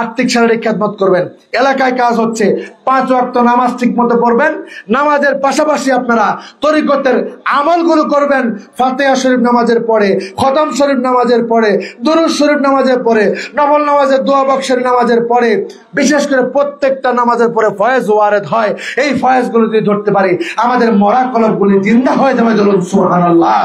S1: আর্থিক শারীরিক খেদমত করবেন। এলাকায় কাজ হচ্ছে 5 ওয়াক্ত নামাজ ঠিক মতো পড়বেন, নামাজের পাশাপাশি আপনারা তরিকতের আমলগুলো করবেন। ফাতিহা শরীফ নামাজের পরে, খতম শরীফ নামাজের পরে, দুরূদ শরীফ নামাজের পরে, নফল নামাজের দোয়া বক্সের নামাজের পরে, বিশেষ করে প্রত্যেকটা নামাজের পরে ফয়েজ ওয়ারেদ হয়। এই ফয়েজগুলো যদি ধরতে পারি আমাদের মরা কলবগুলি জিন্দা হয়ে যাবে। বলুন সুবহানাল্লাহ।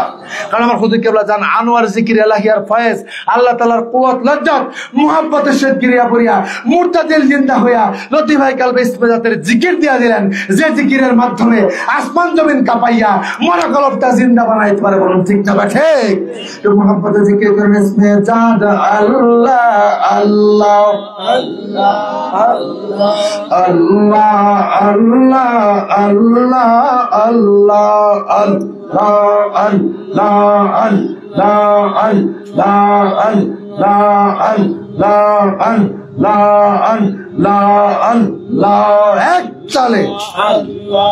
S1: কারণ আমার হুজুর কিবলা জান আনোয়ার জিকির ইলাহিয়ার ফয়েজ, আল্লাহ তাআলার কুওয়াত লজ্জত মুহাব্বতের সাথে গিরিয়া পড়িয়া মুরতাদিল জিন্দা হইয়া লতিফ ভাই কালবে ইসমাতের জিকির দিয়া দিলেন, যে জিকিরের মাধ্যমে আসমান জমিন কাঁপাইয়া মরা কলবটা জিন্দা বানাইতে পারে। বলুন ঠিক না ঠিক? তো মুহাব্বতের জিকির করেন ইসমে জাদ আল্লাহ আল্লাহ আল্লাহ আল্লাহ আল্লাহ আল্লাহ আল্লাহ আল্লাহ আল্লাহ আল্লাহ আল্লাহ আল্লাহ এক চলে আল্লাহ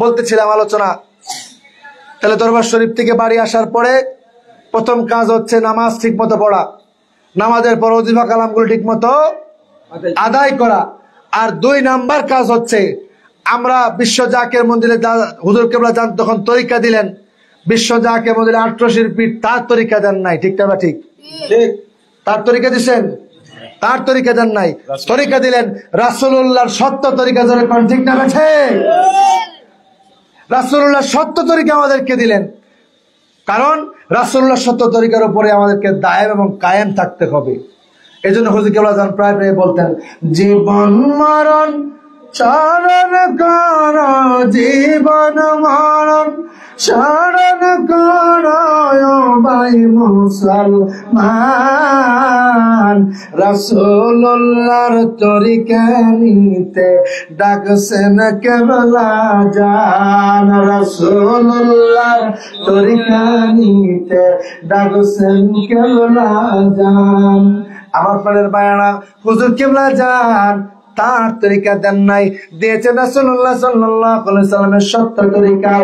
S1: বলতেছিলাম আলোচনা। তাহলে দরবার শরীফ থেকে বাড়ি আসার পরে প্রথম কাজ হচ্ছে নামাজ ঠিক মতো পড়া, নামাজের পর ওজিফা কালামগুলো ঠিক মতো আদায় করা। আর 2 নাম্বার কাজ হচ্ছে আমরা বিশ্ব জাকের মন্দিরে হুজুর কেবলা যান তখন তরিকা দিলেন, বিশ্ব জাকের মন্দিরে 88 পীঠ তার তরিকা দেন নাই, ঠিক না? ঠিক, তার তরিকা দিচ্ছেন, তার তরিকা দেন নাই, তরিকা দিলেন রাসূলুল্লাহর সত্য তরিকা, ধরে কোন ঠিক না? রাসূলুল্লাহর সত্য তরিকা আমাদেরকে দিলেন, কারণ রাসূলুল্লাহর সত্য তরিকার উপরে আমাদেরকে দায়েম এবং কায়েম থাকতে হবে। এই জন্য হুজুর কেবলা যান প্রায় প্রায় বলতেন, জীবন মরণ চরণ কর, জীবন মরণ চরণ কর ভাই মুসলমান, রাসূলুল্লাহর তরিকা নিতে ডাকছেন কেবলা জান, রাসূলুল্লাহর তরিকা নিতে ডাকছেন কেবলা জান। আমার প্রাণের বায়ানা, হুজুর কেবলা জান তার তরিকা দেন নাই, দিয়েছেন রাসূলুল্লাহ সাল্লাল্লাহু আলাইহি সাল্লামের সত্য তরিকা।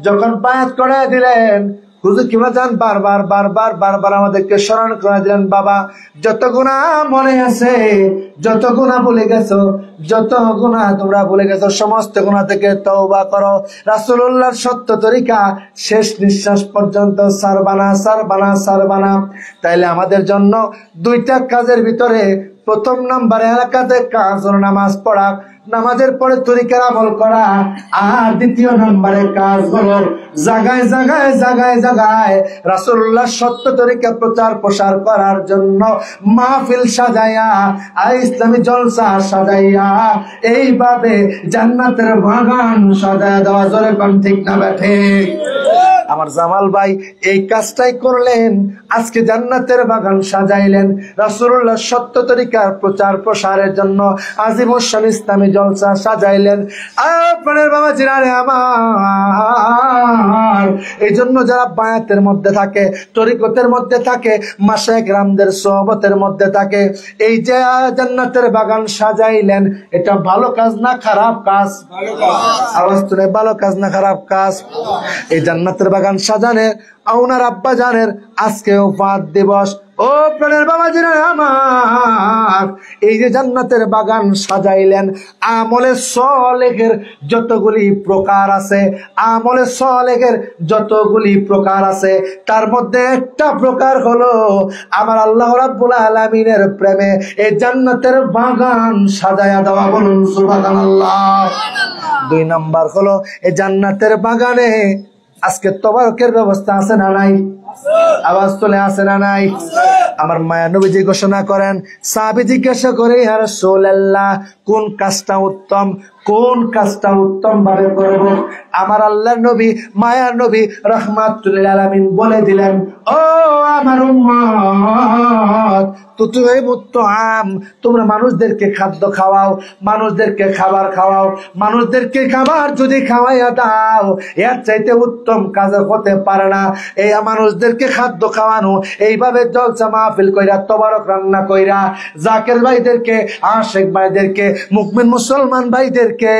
S1: যখন বায়াত করে দিলেন হুজুর কেবলা জান বারবার বারবার বারবার আমাদেরকে স্মরণ করে দিলেন, বাবা যত গুনাহ মনে আছে, যত গুনাহ ভুলে গেছো, যত গুনাহ তোমরা ভুলে গেছো, সমস্ত গুনাহ থেকে তওবা করো, রাসূলুল্লাহর সত্য তরিকা শেষ নিঃশ্বাস পর্যন্ত সারবানা সারবানা সারবানা। তাইলে আমাদের জন্য 2টা কাজের ভিতরে প্রথম নাম্বারে এলাকাতে কাজ হলো নামাজ পড়া, নামাজের পরে তরিকার আমল করা। আর দ্বিতীয় নম্বরে কাজ হলো জায়গায় জায়গায় জায়গায় জায়গায় রাসূলুল্লাহর সত্য তরিকা প্রচার প্রসার করার জন্য মাহফিল সাজাইয়া, ইসলামী জলসা সাজাইয়া, এইভাবে জান্নাতের বাগান সাজায় দেওয়া। জোরে কোন ঠিক না ঠিক? আমার জামাল ভাই এই কাজটাই করলেন, আজকে জান্নাতের বাগান সাজাইলেন রাসূলুল্লাহর সত্য তরিকার প্রচার প্রসারের জন্য, আজিমুশান ইসলামী জলসা সাজাইলেন। আপনার বাবা জিরারে আমার, এই জন্য যারা বায়াতের মধ্যে থাকে, তরিকতের মধ্যে থাকে, মাশায়েখ রামদের সোহবতের মধ্যে থাকে, এই যে জান্নাতের বাগান সাজাইলেন, এটা ভালো কাজ না খারাপ কাজ? আওয়াজ তুলে, ভালো কাজ না খারাপ কাজ? এই জান্নাতের বাগান সাজানে ওনার আব্বা জানের আজকে ওফাত দিবস। ও প্রাণের বাবা জিরা আমার, এই যে জান্নাতের বাগান সাজাইলেন, আমলে সলেহের যতগুলি প্রকার আছে, আমলে সলেহের যতগুলি প্রকার আছে, তার মধ্যে একটা প্রকার হলো আমার আল্লাহ রাব্বুল আলামিনের প্রেমে এই জান্নাতের বাগান সাজায়া দেওয়া। বলুন সুবহানাল্লাহ। 2 নাম্বার হলো এই জান্নাতের বাগানে আজকে তবারকের ব্যবস্থা আছে না নাই? আওয়াজ তোলে, আছে না নাই? আমার মায়া নবীজি ঘোষণা করেন, সাহাবী জিজ্ঞাসা করে, ইয়া রাসূলুল্লাহ কোন কাজটা উত্তম, কোন কাজটা উত্তম ভাবে করব? আমার আল্লাহর নবী, মায়ার নবী রাহমাতুল লিল আলামিন বলে দিলেন, ও আমার উম্মত, তোমরা মানুষদেরকে খাদ্য খাওয়াও, মানুষদেরকে খাবার খাওয়াও, মানুষদেরকে খাবার যদি খাওয়াইয়া দাও, এর চাইতে উত্তম কাজ হতে পারে না। এই মানুষদেরকে খাদ্য খাওয়ানো, এইভাবে জলসা মাহফিল কইরা, তবারক রান্না কইরা, জাকের ভাইদেরকে, আশেক ভাইদেরকে, মুমিন মুসলমান ভাইদেরকে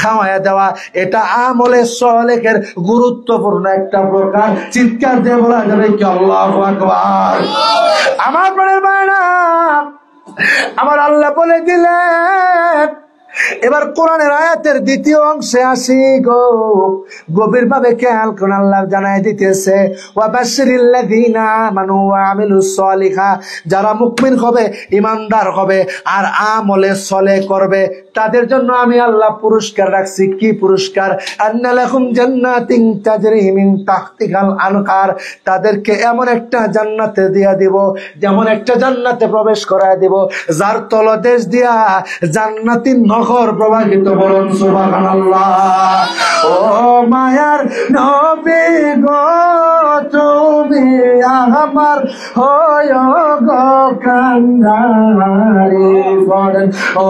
S1: খাওয়াইয়া দেওয়া, এটা আমলে সলেহের গুরুত্বপূর্ণ একটা প্রকার। চিৎকার দিয়ে বলা যাবে কি আল্লাহু আকবার? আমার প্রাণের বায়না, আমার আল্লাহ বলে দিলেন। এবার কোরআনের আয়াতের দ্বিতীয় অংশে আসি গো, গভীর ভাবে খেয়াল করুন। আল্লাহ জানাই দিতেছে, ওয়াবাশশিরিল্লাযীনা আমানু ওয়া আমিলুস সলিহাত, যারা মুমিন হবে, ঈমানদার হবে আর আমলে সলেহ করবে, তাদের জন্য আমি আল্লাহ পুরস্কার রাখছি। কি পুরস্কার? আন্না লাহুম জান্নাতিন তাজরি মিন তাহতিহাল আনহার, তাদেরকে এমন একটা জান্নাতে দিয়া দিব, যেমন একটা জান্নাতে প্রবেশ করায় দিব যার তলদেশ দিয়া জান্নাতি নহর প্রবাহিত। বলুন সুবহানাল্লাহ। ও মায়ার নবী গো, তুমি আমার হয় গো কান্দারি। বলেন, ও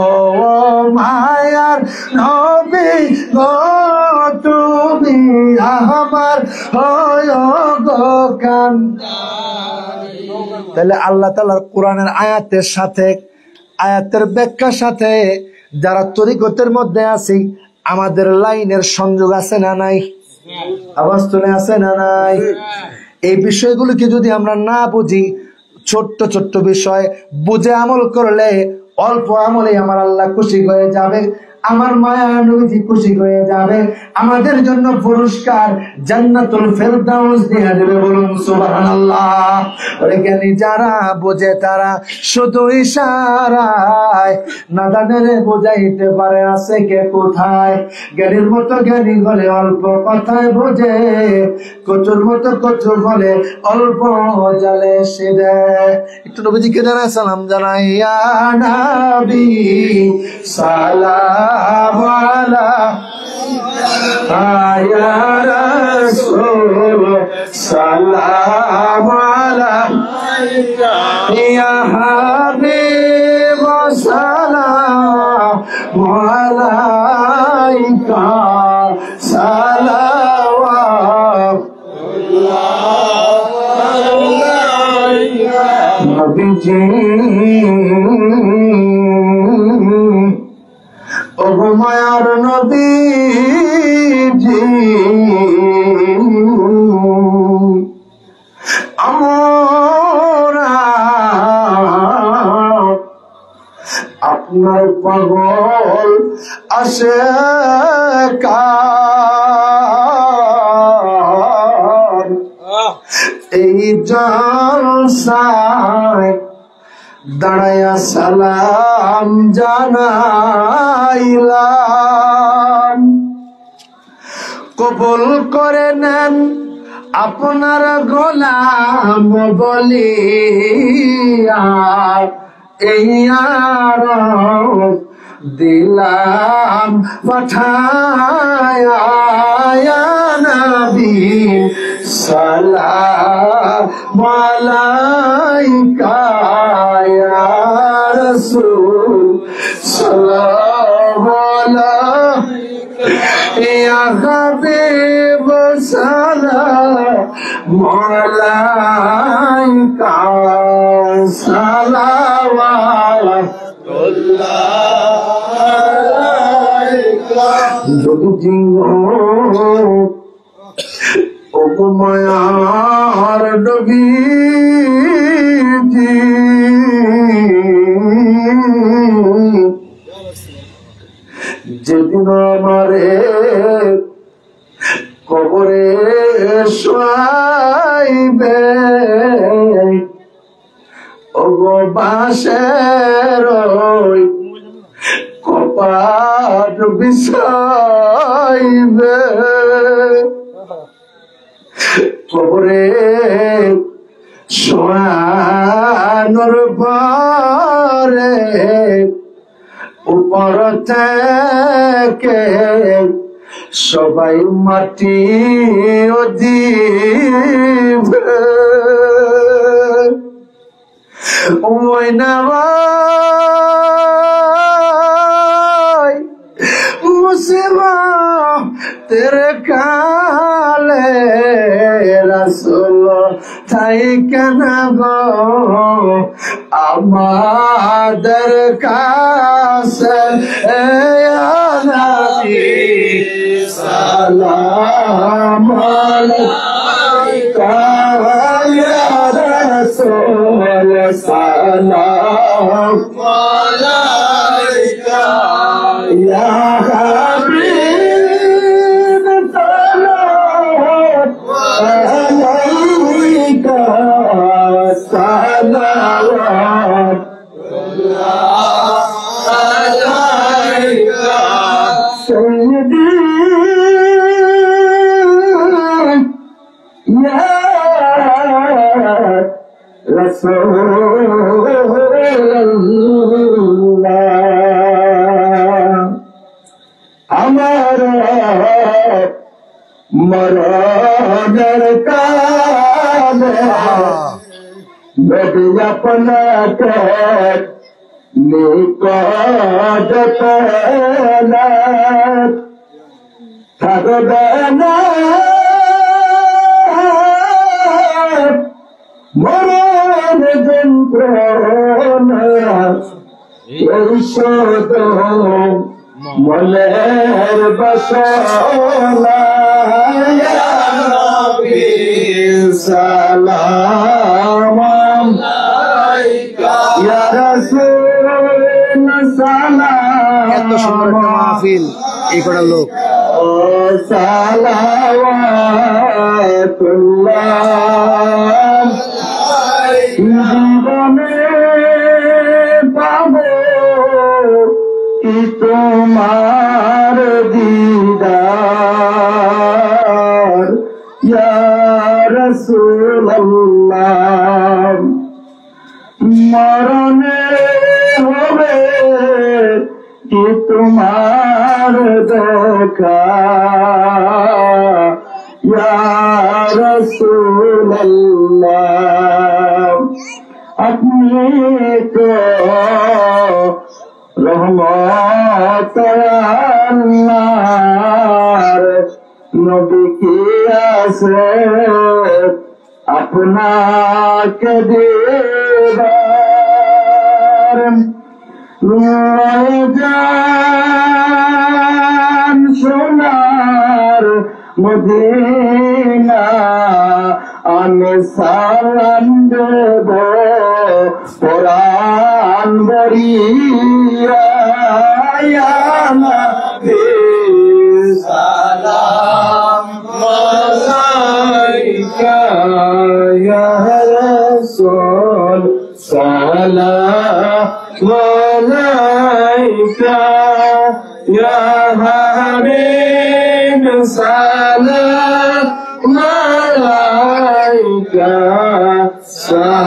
S1: মায়ার নবী গো, তুমি আমার হয় গো কান্দারি। তাহলে আল্লাহ তাআলার কোরআনের আয়াতের সাথে, আয়াতের ব্যাখ্যার সাথে যারা তরিকতের মধ্যে আছি, আমাদের লাইনের সংযোগ আছে না নাই? আওয়াজ তুলে আছে না নাই? এই বিষয়গুলোকে যদি আমরা না বুঝি, ছোট্ট ছোট্ট বিষয় বুঝে আমল করলে অল্প আমলে আমার আল্লাহ খুশি হয়ে যাবে, আমার মায়া নবীজি খুশি হয়ে যাবে, আমাদের জন্য পুরস্কার জান্নাতুল ফেরদাউস দিয়ে দেবে। বলুন সুবহানাল্লাহ। ওরে জ্ঞানী যারা বোঝে তারা শুধু ইশারায়, নাদানের বোঝাইতে পারে আছে কে কোথায়। জ্ঞানীর মতো জ্ঞানী হলে অল্প কথায় বোঝে, কচুর মতো কচু হলে অল্প জালে সে দেয়। একটু নবীজিকে জানাই সালাম জানাই, ইয়া নবী সালাম আলাইকা, ইয়া রাসূল সালাম আলাইকা, ইয়া হাবিব সালাম আলাইকা, সালাওয়াতুল্লাহ নবীজি। ও মায়ার নবীজি, আমরা আপনার পাগল আসে কার, এই জলসায় দাঁড়ায়া সালাম জানাইলাম। কবুল করে নেন আপনার গোলাম বলিয়া, এই আরজ দিলাম পাঠায়া, ইয়া নবী সালাম আলাইকা, ইয়া রাসূল সালাম আলাইকা, ইয়া হাবিব সালাম আলাইকা, সালাওয়াতুল্লাহ। যদি ও মায়ার নবীজি, যেদিন আমারে কবরে শোয়াইবে, ও গো বাঁশের কপাট বিছাইবে, কবরে শোয়ানোর পরে উপর থেকে সবাই মাটি দিবে, ওই নামাই মুসিবত তেরে কালে রাসূল তাই কেন গো আমাদের কাছে, ইয়া নবী সালাম আলাইকা, ইয়া রাসূল সালাম আলাইকা, ইয়া হাবিব সালাম আলাইকা, সালাওয়াতুল্লাহ আলাইকা, সাইয়্যিদি ইয়া রাসূলুল্লাহ। আমার মরণের কালে নবী আপনাকে নিকট পেলে থাকবে না, মরণ যন্ত্রণা ঔষধ মনের বাসনা ইয়া নবী সালাম আলাইকা ইয়া রাসূল সালাম। এত সুন্দর একটা মাহফিল, এই কটা লোক। ও সালাওয়াতুল্লাহ জীবনে পাবো কি তোমার দিদার ইয়া রাসূলুল্লাহ। মরণে হবে কি তোমার দেখা ইয়া রাসূলুল্লাহ। আপনি তো রহমত আল্লাহর নবী কি আছে আপনাকে দেবার জান সোনার মদিনা আমি সালাম দেব কোরআন বরিয়া ইয়া নবী সালাম আলাইকা ইয়া রাসূল সালাম আলাইকা ইয়া হাবিব সালাম আলাইকা সালাওয়াতুল্লাহ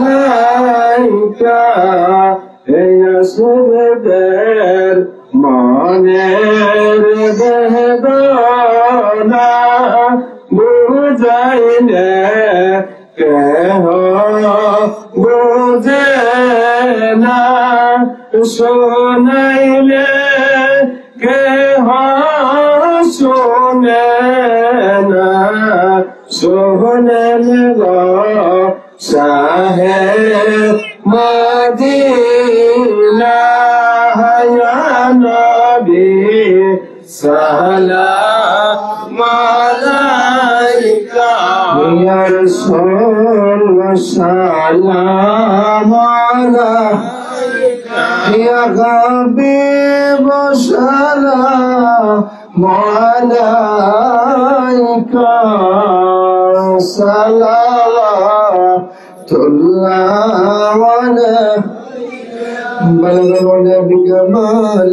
S1: আলাইকা হে রাসূলের মনের বেদনা বুঝাইলে কেহ বুঝে না শোনাইলে কেহ শোনে না শোনেন গো শাহে মদিনা ইয়া নবী সালাম আলাইকা ইয়া রাসূল সালাম আলাইকা ইয়া হাবিব সালাম আলাইকা সালাওয়াতুল্লাহ আলাইকা বলগা বিকমাল